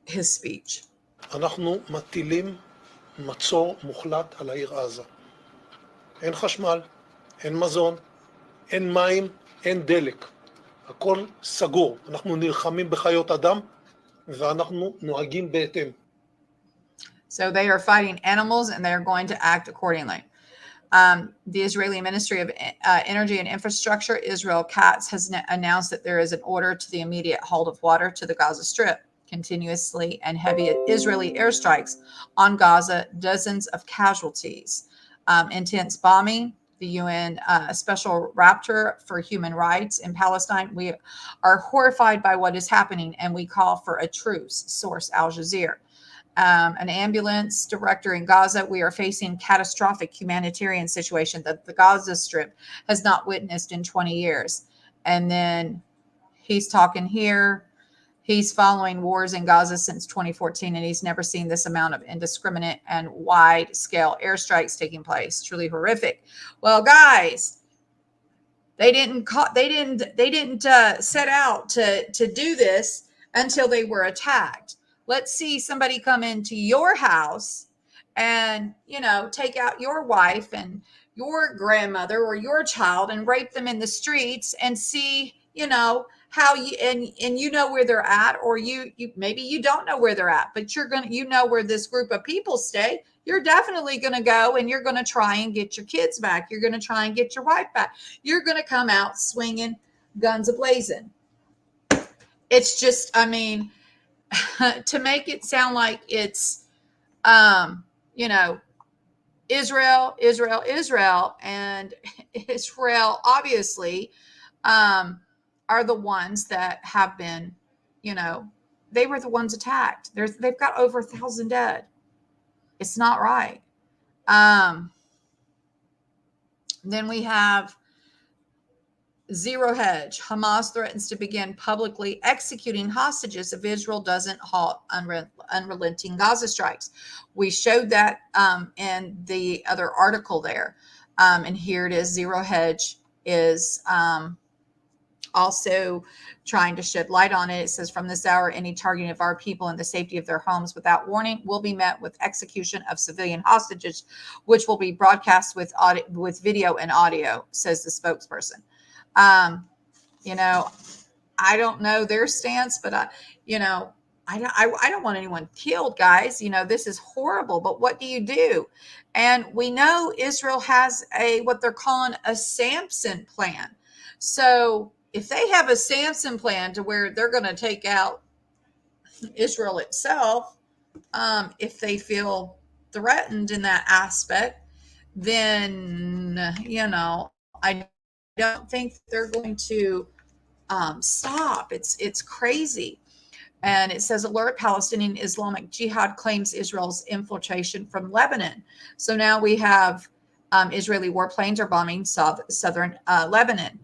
Speaker 1: his speech.
Speaker 6: אנחנו מטילים מצור מוחלט על העיר עזה. אין חשמל, אין מזון, אין מים, אין דלק. הכל סגור. אנחנו נלחמים בחיות אדם ואנחנו נוהגים בהתאם.
Speaker 1: So they are fighting animals and they are going to act accordingly. The Israeli Ministry of Energy and Infrastructure, Israel Katz, has announced that there is an order to the immediate halt of water to the Gaza Strip. Continuously and heavy Israeli airstrikes on Gaza, dozens of casualties. Intense bombing. The UN Special Rapporteur for Human Rights in Palestine. We are horrified by what is happening and we call for a truce, source Al Jazeera. An ambulance director in Gaza. We are facing catastrophic humanitarian situation that the Gaza Strip has not witnessed in 20 years. And then he's talking here. He's following wars in Gaza since 2014, and he's never seen this amount of indiscriminate and wide-scale airstrikes taking place. Truly horrific. Well, guys, they didn't set out to do this until they were attacked. Let's see somebody come into your house and, take out your wife and your grandmother or your child and rape them in the streets and see, how you and where they're at, or you maybe you don't know where they're at, but you're gonna where this group of people stay. You're definitely gonna go and you're gonna try and get your kids back. You're gonna try and get your wife back. You're gonna come out swinging, guns a-blazing. It's just, to make it sound like it's Israel, and Israel obviously are the ones that have been, they were the ones attacked. They've got over 1,000 dead. It's not right. Then we have Zero Hedge. Hamas threatens to begin publicly executing hostages if Israel doesn't halt unrelenting Gaza strikes. We showed that in the other article there. And here it is. Zero Hedge is also trying to shed light on it. It says, from this hour, any targeting of our people and the safety of their homes without warning will be met with execution of civilian hostages, which will be broadcast with video and audio, says the spokesperson. I don't know their stance, but I don't want anyone killed, guys. This is horrible, but what do you do? And we know Israel has what they're calling a Samson plan. So if they have a Samson plan to where they're going to take out Israel itself, if they feel threatened in that aspect, then, I don't think they're going to stop. It's crazy. And it says, alert, Palestinian Islamic Jihad claims Israel's infiltration from Lebanon. So now we have Israeli warplanes are bombing southern Lebanon.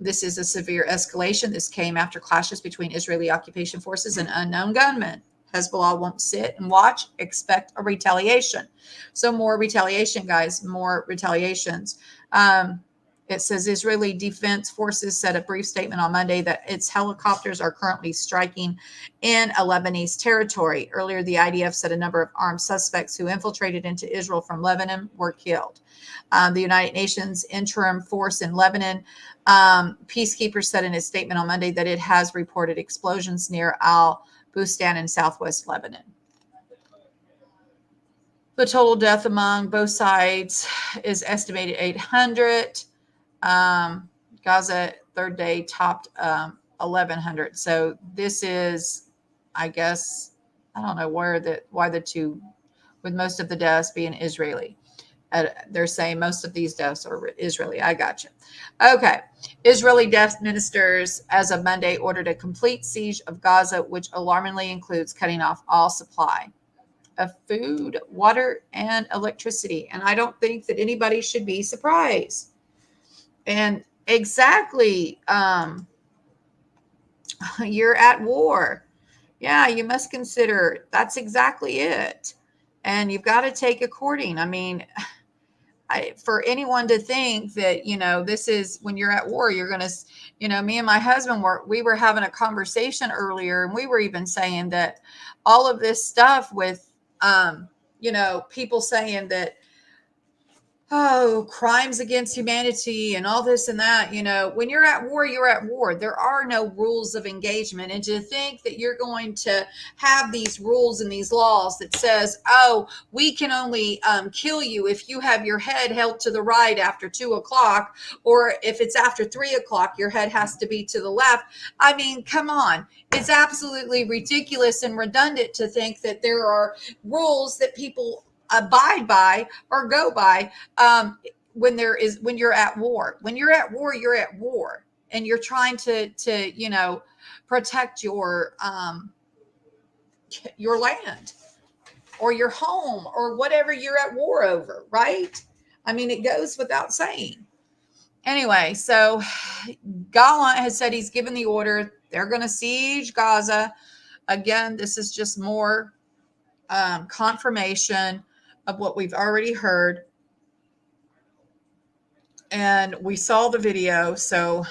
Speaker 1: This is a severe escalation. This came after clashes between Israeli occupation forces and unknown gunmen. Hezbollah won't sit and watch, expect a retaliation. So more retaliation, guys, more retaliations. It says Israeli Defense Forces said a brief statement on Monday that its helicopters are currently striking in a Lebanese territory. Earlier, the IDF said a number of armed suspects who infiltrated into Israel from Lebanon were killed. The United Nations interim force in Lebanon, peacekeepers said in a statement on Monday that it has reported explosions near Al Bustan in southwest Lebanon. The total death among both sides is estimated 800. Gaza, third day, topped 1,100. So this is, I guess, I don't know why the two, with most of the deaths being Israeli. They're saying most of these deaths are Israeli. I got you. Okay. Israeli death ministers, as of Monday, ordered a complete siege of Gaza, which alarmingly includes cutting off all supply of food, water, and electricity. And I don't think that anybody should be surprised. And exactly, you're at war. Yeah, you must consider that's exactly it. And you've got to take according. I mean, for anyone to think that, this is when you're at war, you're going to, me and my husband we were having a conversation earlier, and we were even saying that all of this stuff with, people saying that, oh, crimes against humanity and all this and that, when you're at war, you're at war. There are no rules of engagement. And to think that you're going to have these rules and these laws that says, oh, we can only kill you if you have your head held to the right after 2 o'clock, or if it's after 3 o'clock, your head has to be to the left. I mean, come on. It's absolutely ridiculous and redundant to think that there are rules that people abide by or go by when you're at war. When you're at war, you're at war, and you're trying to protect your land or your home or whatever you're at war over, right? I mean, it goes without saying. Anyway, so Gallant has said he's given the order. They're going to siege Gaza. Again, this is just more confirmation of what we've already heard. And we saw the video. So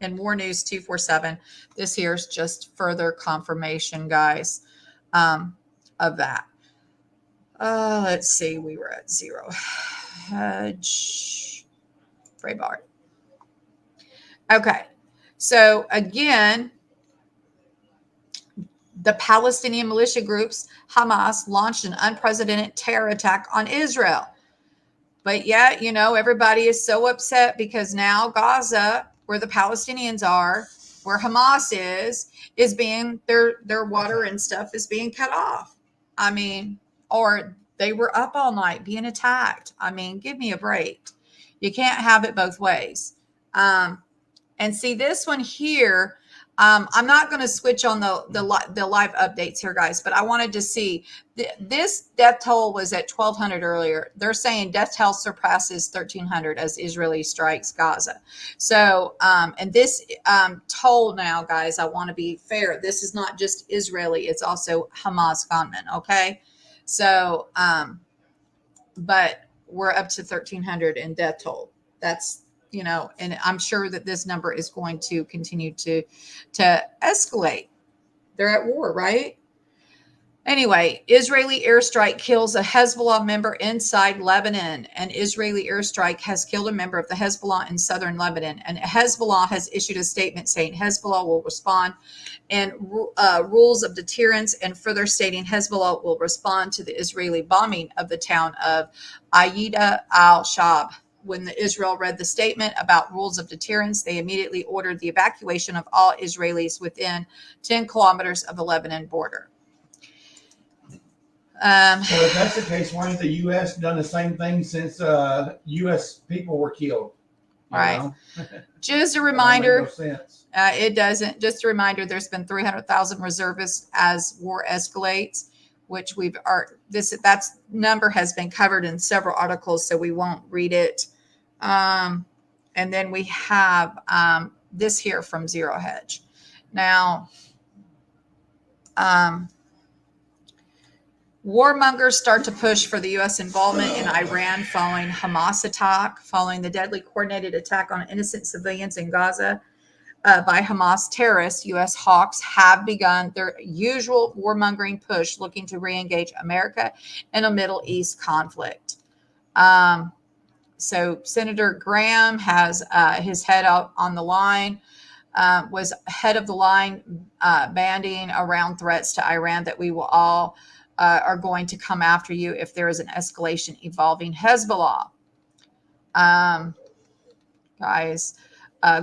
Speaker 1: in War News 247, this here is just further confirmation, guys, of that. Let's see. We were at zero. Hedge. Breitbart. Okay. So again, the Palestinian militia groups, Hamas, launched an unprecedented terror attack on Israel. But yet, everybody is so upset because now Gaza, where the Palestinians are, where Hamas is being, their water and stuff is being cut off. I mean, or they were up all night being attacked. I mean, give me a break. You can't have it both ways. And see this one here. I'm not going to switch on the live updates here, guys, but I wanted to see this death toll was at 1,200 earlier. They're saying death toll surpasses 1,300 as Israeli strikes Gaza. So, and this toll now, guys, I want to be fair. This is not just Israeli. It's also Hamas gunmen. Okay. So, but we're up to 1,300 in death toll. That's, and I'm sure that this number is going to continue to escalate. They're at war, right? Anyway, Israeli airstrike kills a Hezbollah member inside Lebanon. An Israeli airstrike has killed a member of the Hezbollah in southern Lebanon. And Hezbollah has issued a statement saying Hezbollah will respond and rules of deterrence, and further stating Hezbollah will respond to the Israeli bombing of the town of Aida al-Shab. When Israel read the statement about rules of deterrence, they immediately ordered the evacuation of all Israelis within 10 kilometers of the Lebanon border.
Speaker 2: So if that's the case, why hasn't the U.S. done the same thing since U.S. people were killed?
Speaker 1: Right. Just a reminder.
Speaker 2: No sense.
Speaker 1: It doesn't. Just a reminder, there's been 300,000 reservists as war escalates, which that number has been covered in several articles, so we won't read it. And then we have this here from Zero Hedge. Now, warmongers start to push for the U.S. involvement in Iran following Hamas attack, following the deadly coordinated attack on innocent civilians in Gaza by Hamas terrorists. U.S. hawks have begun their usual warmongering push, looking to re-engage America in a Middle East conflict. So Senator Graham has his head out on the line, was head of the line banding around threats to Iran that we will all are going to come after you if there is an escalation involving Hezbollah. Guys,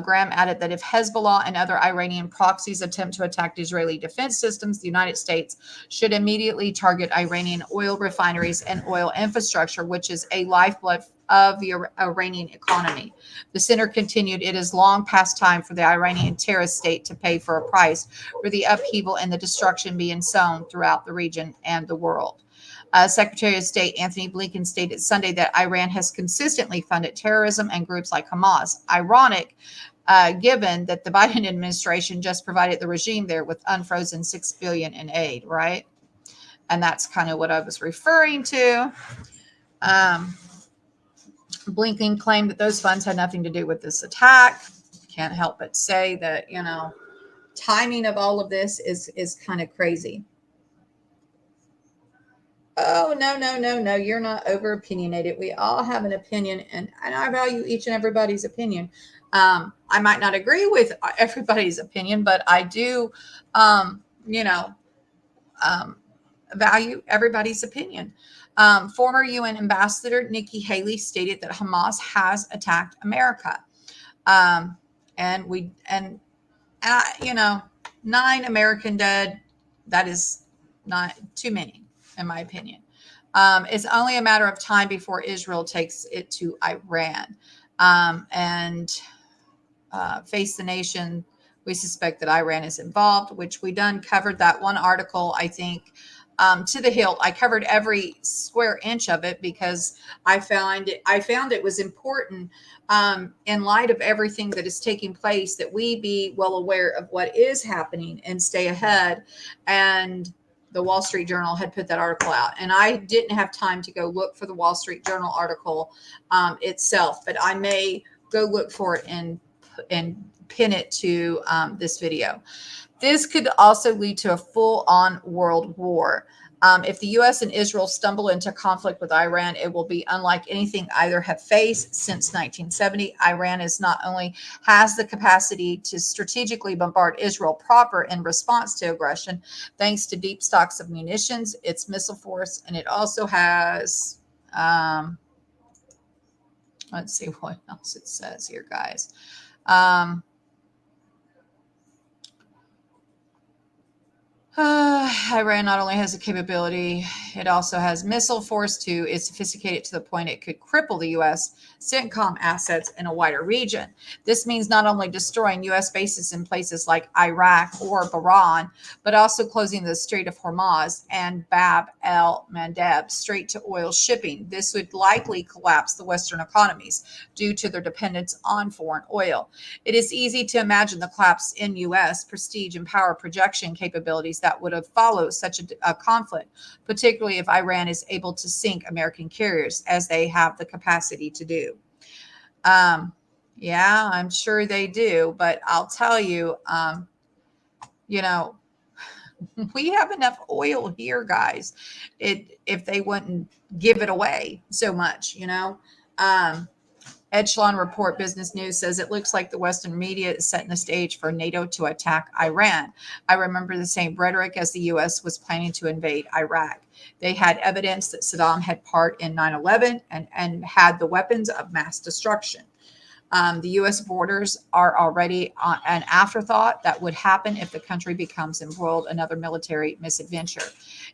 Speaker 1: Graham added that if Hezbollah and other Iranian proxies attempt to attack Israeli defense systems, the United States should immediately target Iranian oil refineries and oil infrastructure, which is a lifeblood of the Iranian economy. The center continued, it is long past time for the Iranian terrorist state to pay for a price for the upheaval and the destruction being sown throughout the region and the world. Secretary of State Anthony Blinken stated Sunday that Iran has consistently funded terrorism and groups like Hamas. Ironic, given that the Biden administration just provided the regime there with unfrozen $6 billion in aid, right? And that's kind of what I was referring to. Blinken claimed that those funds had nothing to do with this attack. Can't help but say that, you know, timing of all of this is kind of crazy. Oh, no. You're not over opinionated. We all have an opinion, and I value each and everybody's opinion. I might not agree with everybody's opinion, but I do, value everybody's opinion. Former UN Ambassador Nikki Haley stated that Hamas has attacked America. 9 American dead, that is not too many, in my opinion. It's only a matter of time before Israel takes it to Iran and face the nation. We suspect that Iran is involved, which we done covered that one article, I think, to the hilt. I covered every square inch of it because I found it was important in light of everything that is taking place that we be well aware of what is happening and stay ahead. And the Wall Street Journal had put that article out, and I didn't have time to go look for the Wall Street Journal article itself, but I may go look for it and pin it to this video. This could also lead to a full-on world war. If the U.S. and Israel stumble into conflict with Iran, it will be unlike anything either have faced since 1970. Iran is not only has the capacity to strategically bombard Israel proper in response to aggression, thanks to deep stocks of munitions, its missile force, and it also has, let's see what else it says here, guys. Iran not only has the capability, it also has missile force too. It's sophisticated to the point it could cripple the U.S. CENTCOM assets in a wider region. This means not only destroying U.S. bases in places like Iraq or Bahrain, but also closing the Strait of Hormuz and Bab el-Mandeb Strait to oil shipping. This would likely collapse the Western economies due to their dependence on foreign oil. It is easy to imagine the collapse in U.S. prestige and power projection capabilities that would have followed such a conflict, particularly if Iran is able to sink American carriers as they have the capacity to do. Yeah, I'm sure they do, but I'll tell you, we have enough oil here, guys. If they wouldn't give it away so much, Echelon Report Business News says it looks like the Western media is setting the stage for NATO to attack Iran. I remember the same rhetoric as the U.S. was planning to invade Iraq. They had evidence that Saddam had part in 9/11 and had the weapons of mass destruction. The U.S. borders are already an afterthought that would happen if the country becomes embroiled in another military misadventure.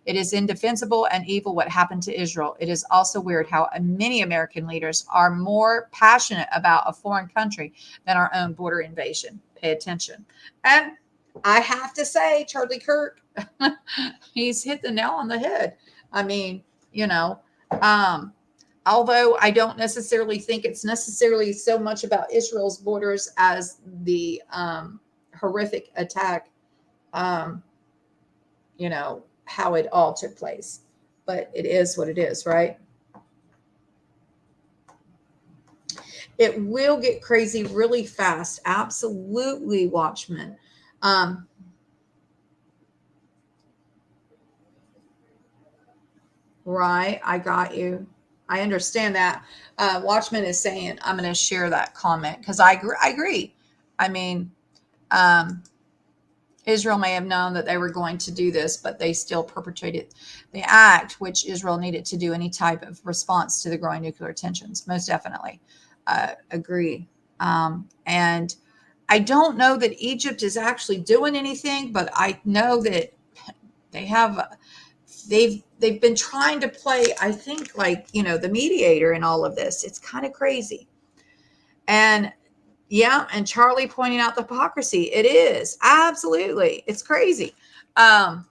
Speaker 1: It is indefensible and evil what happened to Israel. It is also weird how many American leaders are more passionate about a foreign country than our own border invasion. Pay attention. And I have to say, Charlie Kirk, he's hit the nail on the head. I mean, although I don't necessarily think it's necessarily so much about Israel's borders as the horrific attack, how it all took place. But it is what it is, right? It will get crazy really fast. Absolutely, Watchmen. Right, I got you. I understand that. Watchman is saying, I'm going to share that comment because I agree. I mean, Israel may have known that they were going to do this, but they still perpetrated the act, which Israel needed to do any type of response to the growing nuclear tensions. Most definitely agree. And I don't know that Egypt is actually doing anything, but I know that they have they've been trying to play, I think, like, the mediator in all of this. It's kind of crazy. And yeah, and Charlie pointing out the hypocrisy. It is absolutely, it's crazy. And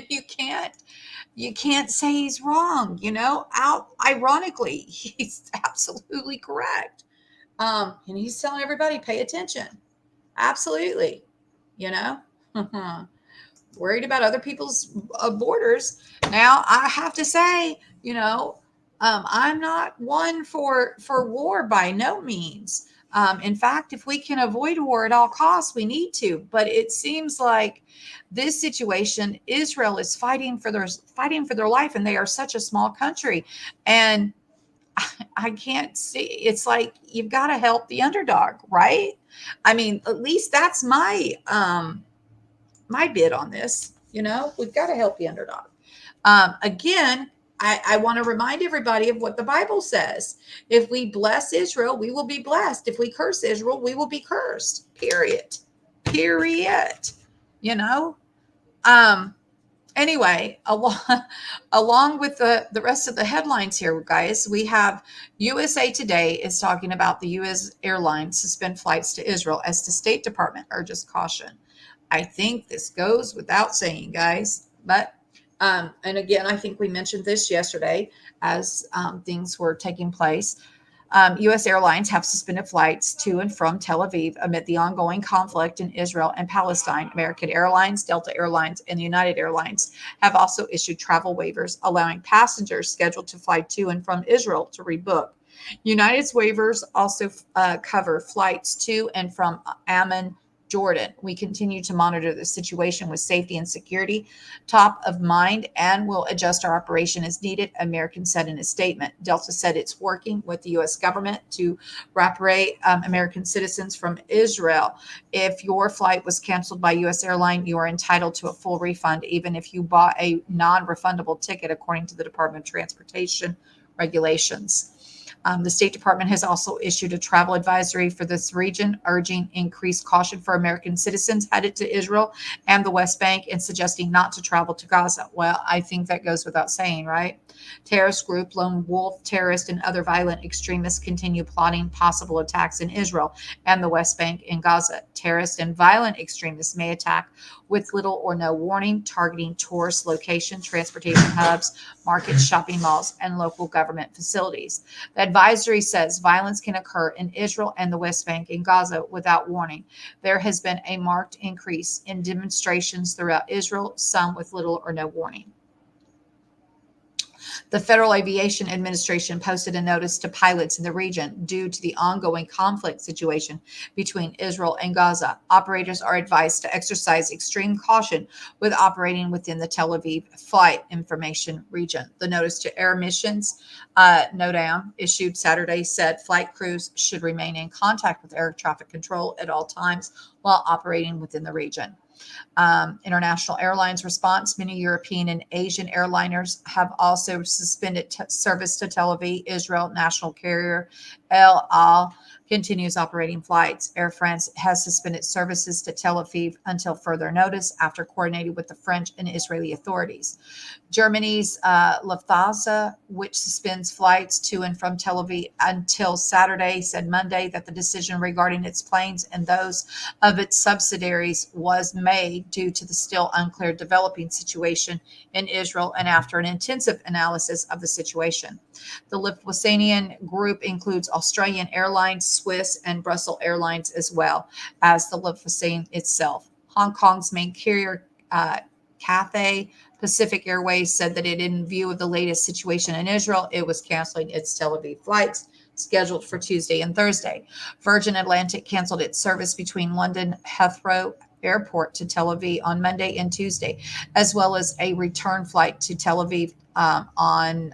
Speaker 1: you can't say he's wrong. Out ironically, he's absolutely correct. And he's telling everybody, pay attention. Absolutely, you know. Worried about other people's borders. Now, I have to say, I'm not one for war by no means. In fact, if we can avoid war at all costs, we need to. But it seems like this situation, Israel is fighting for their life, and they are such a small country, and I can't see. It's like you've got to help the underdog, right? I mean, at least that's my bid on this. We've got to help the underdog. Again, I want to remind everybody of what the Bible says. If we bless Israel, we will be blessed. If we curse Israel, we will be cursed. Period. You know. Anyway, along with the rest of the headlines here, guys, we have USA Today is talking about the U.S. airlines suspend flights to Israel as the State Department urges caution. I think this goes without saying, guys, but and again, I think we mentioned this yesterday as things were taking place. U.S. airlines have suspended flights to and from Tel Aviv amid the ongoing conflict in Israel and Palestine. American Airlines, Delta Airlines, and United Airlines have also issued travel waivers, allowing passengers scheduled to fly to and from Israel to rebook. United's waivers also cover flights to and from Amman, Jordan. We continue to monitor the situation with safety and security top of mind and will adjust our operation as needed, American said in a statement. Delta said it's working with the U.S. government to repatriate American citizens from Israel. If your flight was canceled by U.S. airline, you are entitled to a full refund, even if you bought a non-refundable ticket, according to the Department of Transportation regulations. The State Department has also issued a travel advisory for this region, urging increased caution for American citizens headed to Israel and the West Bank and suggesting not to travel to Gaza. Well, I think that goes without saying, right? Terrorist group Lone Wolf Terrorist and other violent extremists continue plotting possible attacks in Israel and the West Bank and Gaza. Terrorist and violent extremists may attack with little or no warning, targeting tourist locations, transportation hubs, markets, shopping malls, and local government facilities. The advisory says violence can occur in Israel and the West Bank and Gaza without warning. There has been a marked increase in demonstrations throughout Israel, some with little or no warning. The Federal Aviation Administration posted a notice to pilots in the region due to the ongoing conflict situation between Israel and Gaza. Operators are advised to exercise extreme caution with operating within the Tel Aviv Flight Information Region. The notice to Air Missions, NODAM, issued Saturday said flight crews should remain in contact with air traffic control at all times while operating within the region. International airlines response. Many European and Asian airliners have also suspended service to Tel Aviv. Israel national carrier El Al continues operating flights. Air France has suspended services to Tel Aviv until further notice after coordinating with the French and Israeli authorities. Germany's Lufthansa, which suspends flights to and from Tel Aviv until Saturday, said Monday that the decision regarding its planes and those of its subsidiaries was made due to the still unclear developing situation in Israel and after an intensive analysis of the situation. The Lithuanian group includes Australian Airlines, Swiss, and Brussels Airlines, as well as the Lithuanian itself. Hong Kong's main carrier, Cathay Pacific Airways, said that in view of the latest situation in Israel, it was canceling its Tel Aviv flights scheduled for Tuesday and Thursday. Virgin Atlantic canceled its service between London Heathrow Airport to Tel Aviv on Monday and Tuesday, as well as a return flight to Tel Aviv on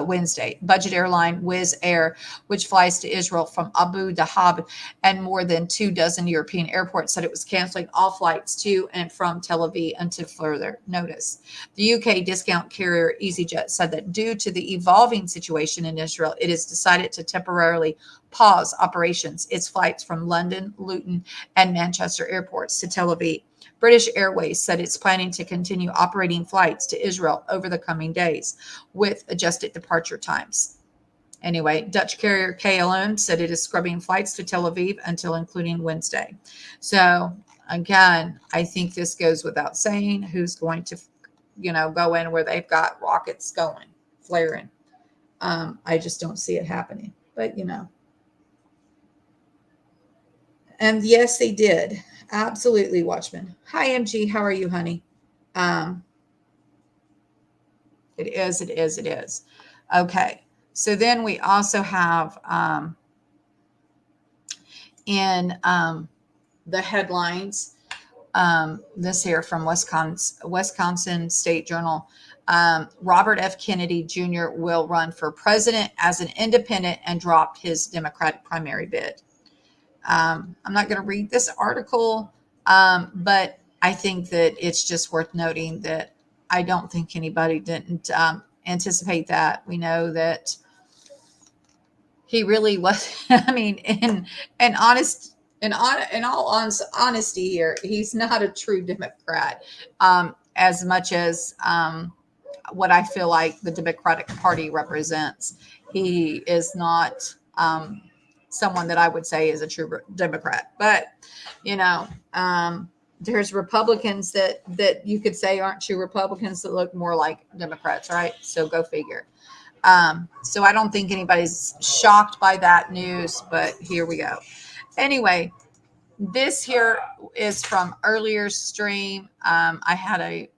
Speaker 1: Wednesday. Budget airline Wizz Air, which flies to Israel from Abu Dhabi and more than 24 European airports, said it was canceling all flights to and from Tel Aviv until further notice. The UK discount carrier EasyJet said that due to the evolving situation in Israel, it has decided to temporarily pause operations, its flights from London, Luton, and Manchester airports to Tel Aviv. British Airways said it's planning to continue operating flights to Israel over the coming days with adjusted departure times. Anyway, Dutch carrier KLM said it is scrubbing flights to Tel Aviv until including Wednesday. So again, I think this goes without saying who's going to, go in where they've got rockets going, flaring. I just don't see it happening, but And yes, they did. Absolutely, Watchman. Hi, MG. How are you, honey? It is. Okay. So then we also have in the headlines, this here from Wisconsin State Journal. Robert F. Kennedy Jr. will run for president as an independent and drop his Democratic primary bid. I'm not going to read this article, but I think that it's just worth noting that I don't think anybody didn't anticipate that. We know that he really was. I mean, in all honesty here, he's not a true Democrat, as much as what I feel like the Democratic Party represents. He is not someone that I would say is a true Democrat. But, there's Republicans that you could say aren't true Republicans that look more like Democrats, right? So go figure. So I don't think anybody's shocked by that news, but here we go. Anyway, this here is from earlier stream. I had a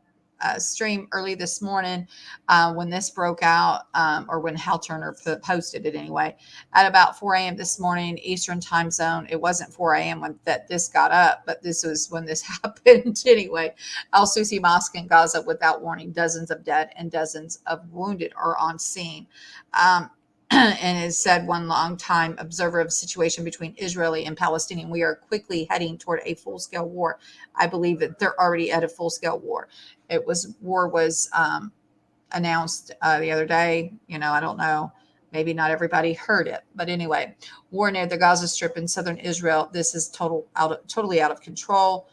Speaker 1: stream early this morning when this broke out, or when Hal Turner posted it anyway, at about 4 a.m. this morning, Eastern time zone. It wasn't 4 a.m. when this got up, but this was when this happened anyway. Al-Susi Mosque in Gaza, without warning, dozens of dead and dozens of wounded are on scene. And it said, one long-time observer of the situation between Israeli and Palestinian, we are quickly heading toward a full-scale war. I believe that they're already at a full-scale war. War was announced the other day. I don't know. Maybe not everybody heard it, but anyway, war near the Gaza Strip in southern Israel. This is totally out of control.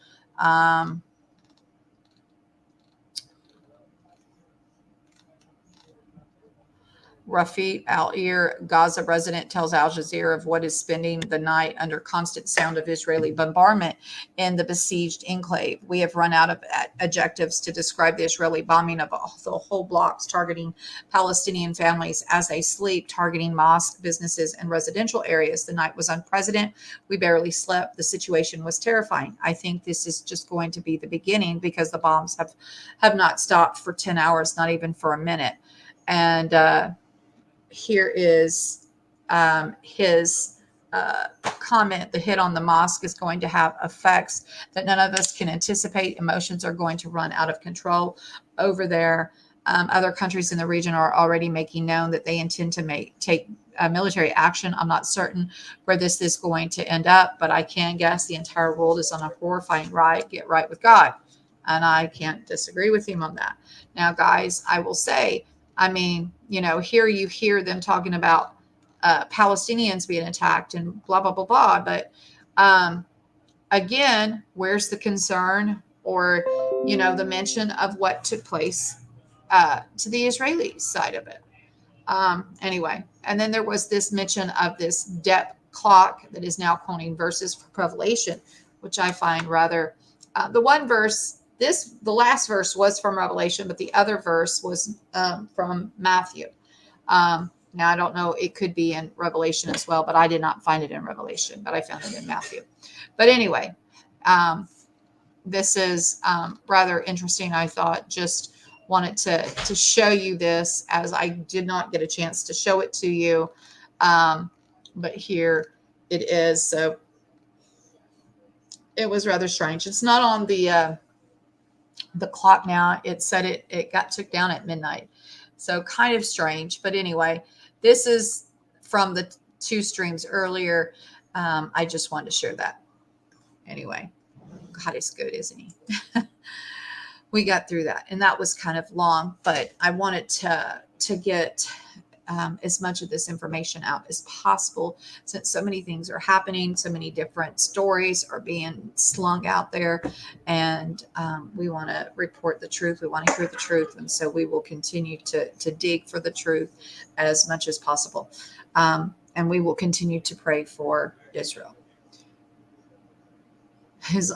Speaker 1: Rafi Al-Ir, Gaza resident, tells Al Jazeera of what is spending the night under constant sound of Israeli bombardment in the besieged enclave. We have run out of adjectives to describe the Israeli bombing of the whole blocks, targeting Palestinian families as they sleep, targeting mosques, businesses, and residential areas. The night was unprecedented. We barely slept. The situation was terrifying. I think this is just going to be the beginning, because the bombs have not stopped for 10 hours, not even for a minute. And here is his comment. The hit on the mosque is going to have effects that none of us can anticipate. Emotions are going to run out of control over there. Other countries in the region are already making known that they intend to take military action. I'm not certain where this is going to end up, but I can guess the entire world is on a horrifying ride. Get right with God. And I can't disagree with him on that. Now, guys, I will say, here you hear them talking about Palestinians being attacked and blah, blah, blah, blah. But again, where's the concern or, the mention of what took place to the Israeli side of it? Anyway, and then there was this mention of this depth clock that is now quoting verses from Revelation, which I find rather, the one verse, the last verse was from Revelation, but the other verse was from Matthew. Now, I don't know, it could be in Revelation as well, but I did not find it in Revelation, but I found it in Matthew. But anyway, this is rather interesting. I thought, just wanted to show you this, as I did not get a chance to show it to you. But here it is. So it was rather strange. It's not on the clock now. It said it got took down at midnight. So kind of strange. But anyway, this is from the 2 streams earlier. I just wanted to share that. Anyway, God is good, isn't he? We got through that, and that was kind of long, but I wanted to get as much of this information out as possible, since so many things are happening, so many different stories are being slung out there, and we want to report the truth. We want to hear the truth, and so we will continue to dig for the truth as much as possible, and we will continue to pray for Israel. His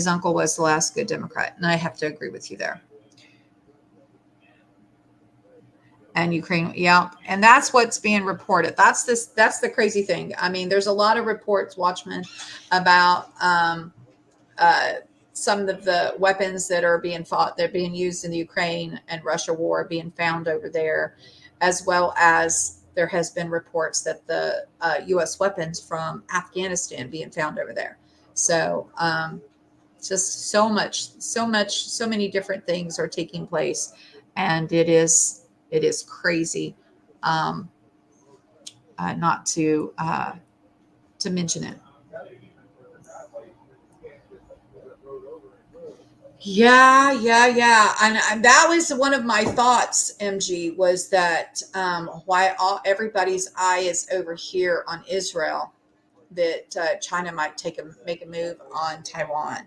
Speaker 1: uncle was the last good Democrat, and I have to agree with you there. And Ukraine, yeah, and that's what's being reported. That's the crazy thing. I mean, there's a lot of reports, Watchmen, about some of the weapons that are being used in the Ukraine and Russia war being found over there, as well as there has been reports that the U.S. weapons from Afghanistan being found over there. So just so many different things are taking place, and it is crazy not to mention it. Yeah. And that was one of my thoughts, MG, was that why everybody's eye is over here on Israel, that China might make a move on Taiwan.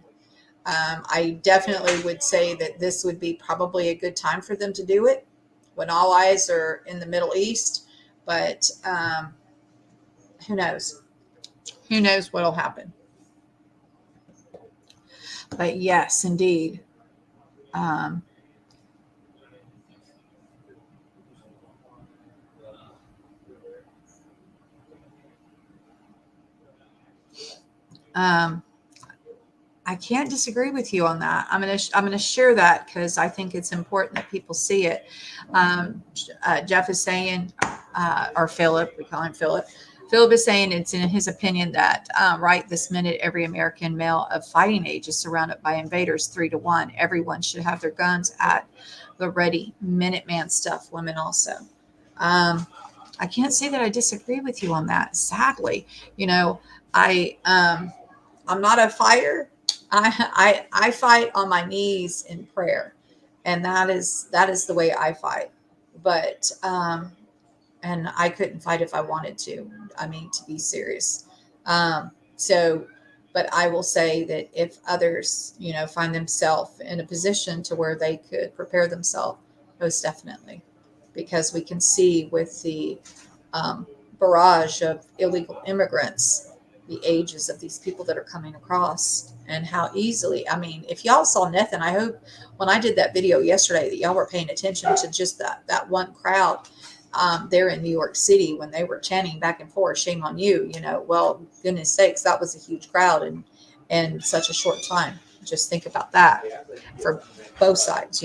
Speaker 1: I definitely would say that this would be probably a good time for them to do it when all eyes are in the Middle East. But who knows? Who knows what will happen? But yes, indeed. I can't disagree with you on that. I'm gonna share that because I think it's important that people see it. Jeff is saying, or Philip, we call him Philip. Philip is saying it's in his opinion that right this minute every American male of fighting age is surrounded by invaders 3-1. Everyone should have their guns at the ready. Minuteman stuff. Women also. I can't say that I disagree with you on that. Sadly, I'm not a fighter. I fight on my knees in prayer, and that is the way I fight. But and I couldn't fight if I wanted to. I mean, to be serious. But I will say that if others, find themselves in a position to where they could prepare themselves, most definitely, because we can see with the barrage of illegal immigrants, the ages of these people that are coming across, and how easily, I mean, if y'all saw Nathan, I hope when I did that video yesterday that y'all were paying attention to just that one crowd there in New York City when they were chanting back and forth, shame on you, well, goodness sakes, that was a huge crowd in such a short time. Just think about that for both sides,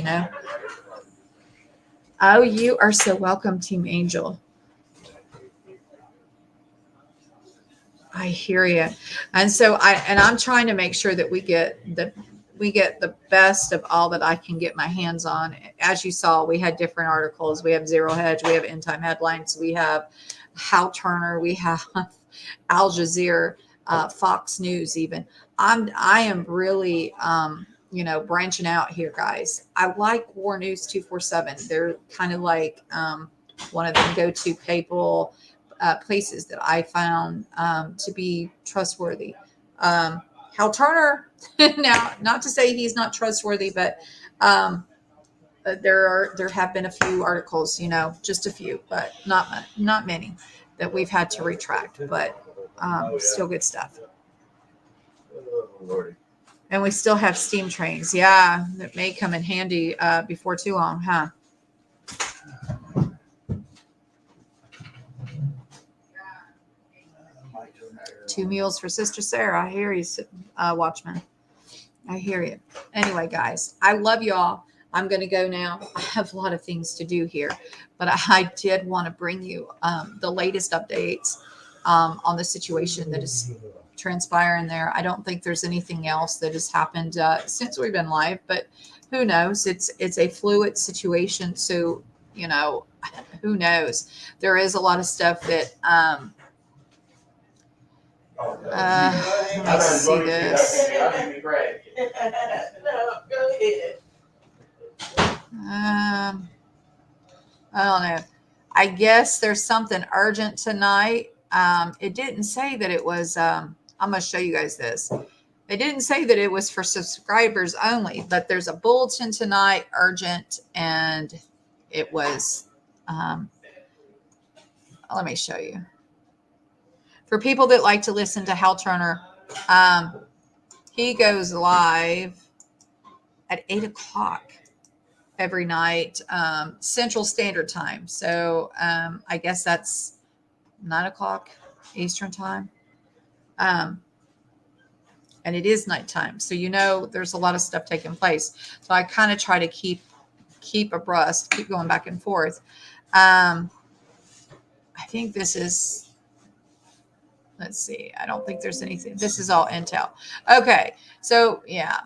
Speaker 1: Oh, you are so welcome, Team Angel. I hear you. And so I'm trying to make sure that we get the best of all that I can get my hands on. As you saw, we had different articles. We have Zero Hedge, we have End Time Headlines, we have Hal Turner, we have Al Jazeera, Fox News even. I am really branching out here, guys. I like War News 247. They're kind of like one of the go-to people places that I found to be trustworthy. Hal Turner, now, not to say he's not trustworthy, but there have been a few articles, just a few, but not many that we've had to retract, but still good stuff. And we still have steam trains. Yeah, that may come in handy before too long, huh? Two meals for Sister Sarah. I hear you, Watchman. I hear you. Anyway, guys, I love y'all. I'm going to go now. I have a lot of things to do here, but I did want to bring you the latest updates. on the situation that is transpiring there. I don't think there's anything else that has happened since we've been live, but who knows? It's a fluid situation, so you know, who knows? There is a lot of stuff that let me see this.
Speaker 7: No, go ahead.
Speaker 1: I don't know. I guess there's something urgent tonight. It didn't say that it was. I'm going to show you guys this. It didn't say that it was for subscribers only, but there's a bulletin tonight, urgent, and it was. Let me show you. For people that like to listen to Hal Turner, he goes live at 8 o'clock every night, Central Standard Time. So I guess that's 9 o'clock Eastern Time. And it is nighttime. So, you know, there's a lot of stuff taking place. So I kind of try to keep abreast, keep going back and forth. I think this is, let's see. I don't think there's anything. This is all intel. Okay. So, yeah.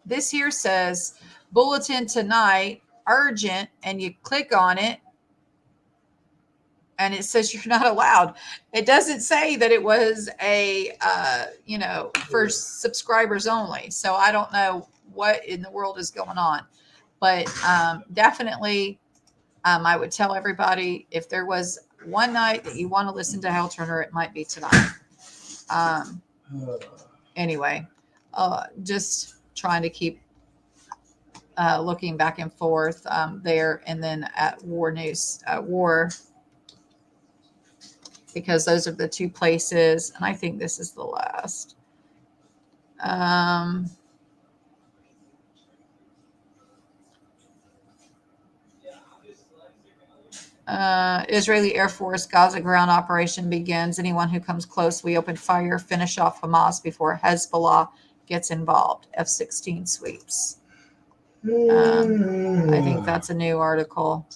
Speaker 1: This here says bulletin tonight, urgent, and you click on it and it says you're not allowed. It doesn't say that it was a, for subscribers only. So I don't know what in the world is going on, but definitely I would tell everybody if there was one night that you want to listen to Hal Turner, it might be tonight. Anyway, just trying to keep looking back and forth there, and then at War News, because those are the two places, and I think this is the last. Israeli Air Force Gaza ground operation begins. Anyone who comes close, we open fire, finish off Hamas before Hezbollah gets involved. F-16 sweeps. I think that's a new article.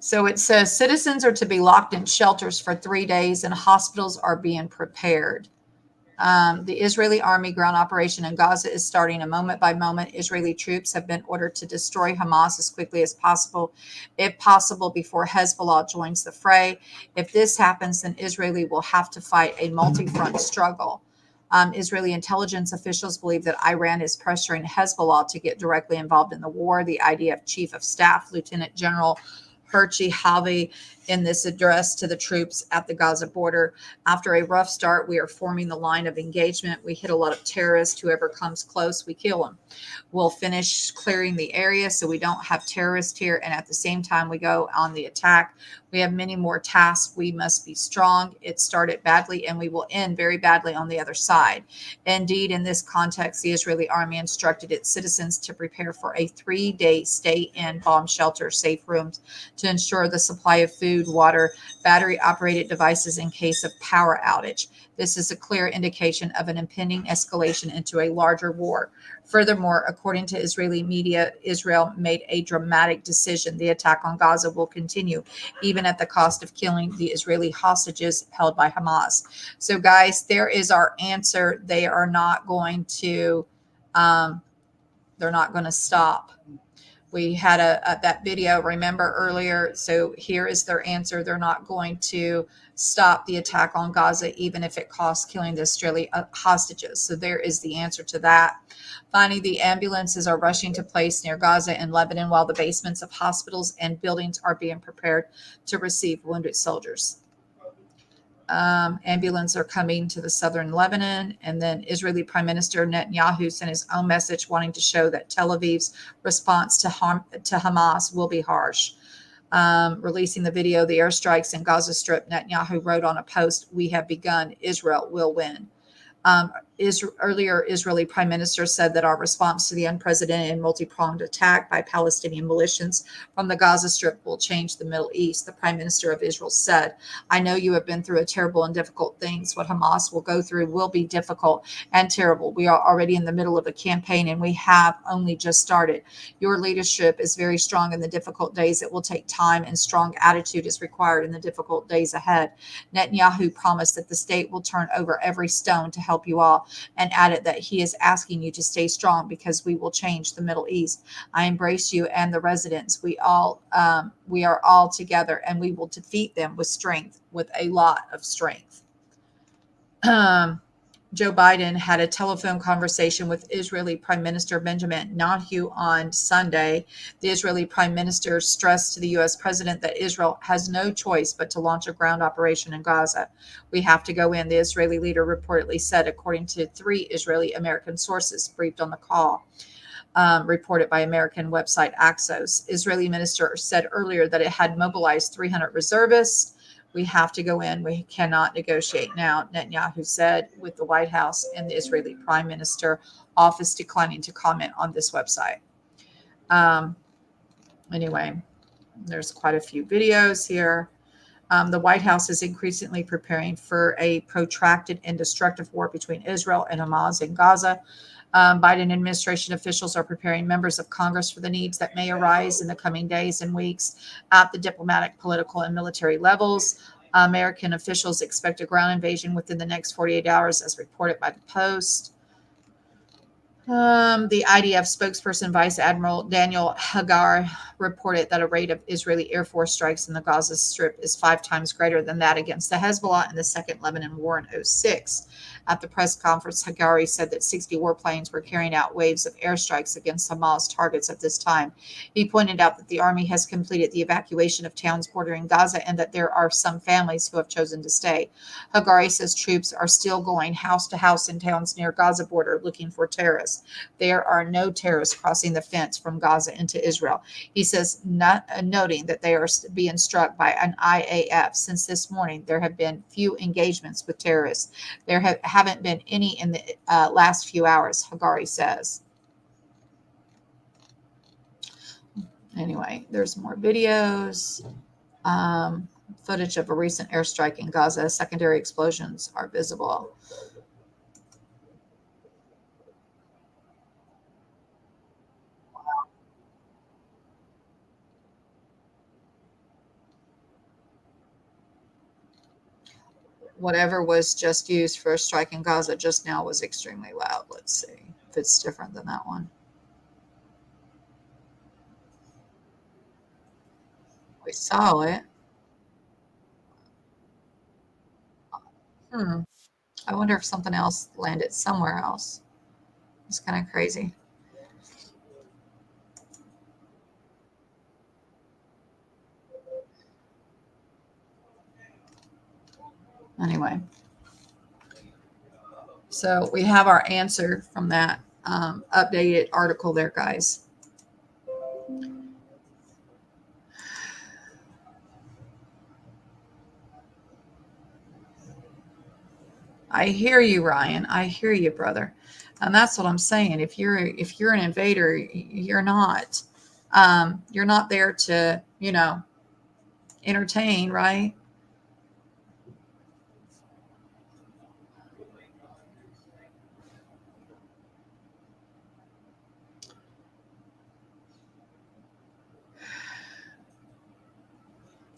Speaker 1: So it says citizens are to be locked in shelters for 3 days and hospitals are being prepared. The Israeli army ground operation in Gaza is starting. A moment by moment, Israeli troops have been ordered to destroy Hamas as quickly as possible, if possible, before Hezbollah joins the fray. If this happens, then Israel will have to fight a multi-front struggle. Israeli intelligence officials believe that Iran is pressuring Hezbollah to get directly involved in the war. The IDF Chief of Staff, Lieutenant General Herzi Halevi, in this address to the troops at the Gaza border. After a rough start, we are forming the line of engagement. We hit a lot of terrorists. Whoever comes close, we kill them. We'll finish clearing the area so we don't have terrorists here. And at the same time, we go on the attack. We have many more tasks. We must be strong. It started badly and we will end very badly on the other side. Indeed, in this context, the Israeli army instructed its citizens to prepare for a 3-day stay-in bomb shelter, safe rooms to ensure the supply of food, water, battery-operated devices in case of power outage. This is a clear indication of an impending escalation into a larger war. Furthermore, according to Israeli media, Israel made a dramatic decision. The attack on Gaza will continue, even at the cost of killing the Israeli hostages held by Hamas. So, guys, there is our answer. They are not going to, stop. We had that video, remember, earlier. So here is their answer. They're not going to stop the attack on Gaza, even if it costs killing the Israeli hostages. So there is the answer to that. Finally, the ambulances are rushing to place near Gaza and Lebanon, while the basements of hospitals and buildings are being prepared to receive wounded soldiers. Ambulance are coming to the southern Lebanon. And then Israeli Prime Minister Netanyahu sent his own message wanting to show that Tel Aviv's response to Hamas will be harsh. Releasing the video, the airstrikes in Gaza Strip, Netanyahu wrote on a post, "We have begun. Israel will win." Earlier Israeli Prime Minister said that our response to the unprecedented and multi-pronged attack by Palestinian militias from the Gaza Strip will change the Middle East. The Prime Minister of Israel said, I know you have been through a terrible and difficult things. What Hamas will go through will be difficult and terrible. We are already in the middle of a campaign and we have only just started. Your leadership is very strong in the difficult days. It will take time and strong attitude is required in the difficult days ahead. Netanyahu promised that the state will turn over every stone to help you all, and added that he is asking you to stay strong because we will change the Middle East. I embrace you and the residents. We are all together, and we will defeat them with strength, with a lot of strength. Joe Biden had a telephone conversation with Israeli Prime Minister Benjamin Netanyahu on Sunday. The Israeli Prime Minister stressed to the U.S. President that Israel has no choice but to launch a ground operation in Gaza. We have to go in, the Israeli leader reportedly said, according to 3 Israeli-American sources briefed on the call. Reported by American website Axios. Israeli minister said earlier that it had mobilized 300 reservists. We have to go in. We cannot negotiate now, Netanyahu said, with the White House and the Israeli Prime Minister office declining to comment on this website. Anyway, there's quite a few videos here. The White House is increasingly preparing for a protracted and destructive war between Israel and Hamas in Gaza. Biden administration officials are preparing members of Congress for the needs that may arise in the coming days and weeks at the diplomatic, political, and military levels. American officials expect a ground invasion within the next 48 hours, as reported by the Post. The IDF spokesperson, Vice Admiral Daniel Hagar, reported that a rate of Israeli Air Force strikes in the Gaza Strip is 5 times greater than that against the Hezbollah in the Second Lebanon War in 2006. At the press conference, Hagari said that 60 warplanes were carrying out waves of airstrikes against Hamas targets at this time. He pointed out that the army has completed the evacuation of towns bordering Gaza and that there are some families who have chosen to stay. Hagari says troops are still going house to house in towns near Gaza border looking for terrorists. There are no terrorists crossing the fence from Gaza into Israel. He says, noting that they are being struck by an IAF. Since this morning, there have been few engagements with terrorists. There haven't been any in the last few hours, Hagari says. Anyway, there's more videos. Footage of a recent airstrike in Gaza. Secondary explosions are visible. Whatever was just used for a strike in Gaza just now was extremely loud. Let's see if it's different than that one. We saw it. I wonder if something else landed somewhere else. It's kind of crazy. Anyway, so we have our answer from that updated article there, guys. I hear you, Ryan. I hear you, brother. And that's what I'm saying. If you're an invader, you're not there to, entertain, right?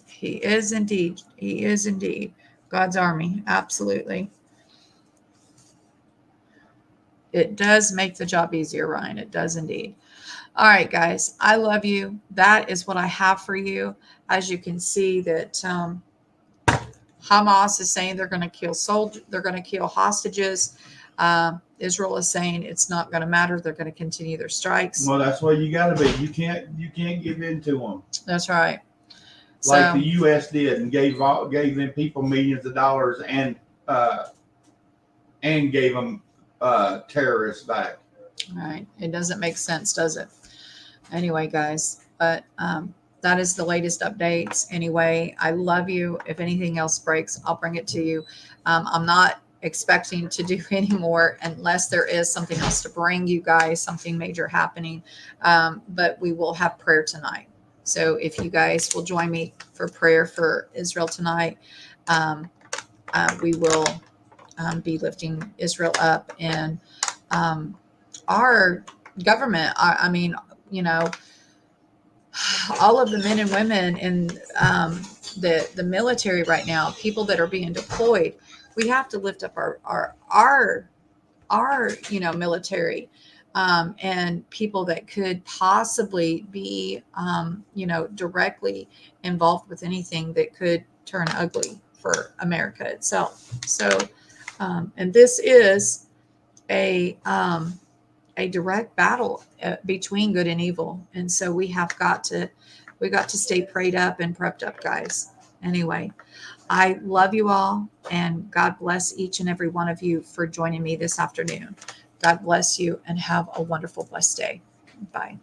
Speaker 1: He is indeed. He is indeed God's army. Absolutely. It does make the job easier, Ryan. It does indeed. All right, guys. I love you. That is what I have for you. As you can see that Hamas is saying they're going to kill soldiers. They're going to kill hostages. Israel is saying it's not going to matter. They're going to continue their strikes.
Speaker 2: Well, that's where you got to be. You can't give in to them.
Speaker 1: That's right.
Speaker 2: Like the U.S. did and gave them people millions of dollars and gave them terrorists back.
Speaker 1: Right. It doesn't make sense, does it? Anyway, guys, but that is the latest updates. Anyway, I love you. If anything else breaks, I'll bring it to you. I'm not expecting to do anymore unless there is something else to bring you guys, something major happening. But we will have prayer tonight. So if you guys will join me for prayer for Israel tonight, we will be lifting Israel up, and our government. I mean, all of the men and women in the military right now, people that are being deployed, we have to lift up our military, and people that could possibly be directly involved with anything that could turn ugly for America itself. So and this is a direct battle between good and evil, and so we got to stay prayed up and prepped up, guys. Anyway, I love you all, and God bless each and every one of you for joining me this afternoon. God bless you, and have a wonderful, blessed day. Bye.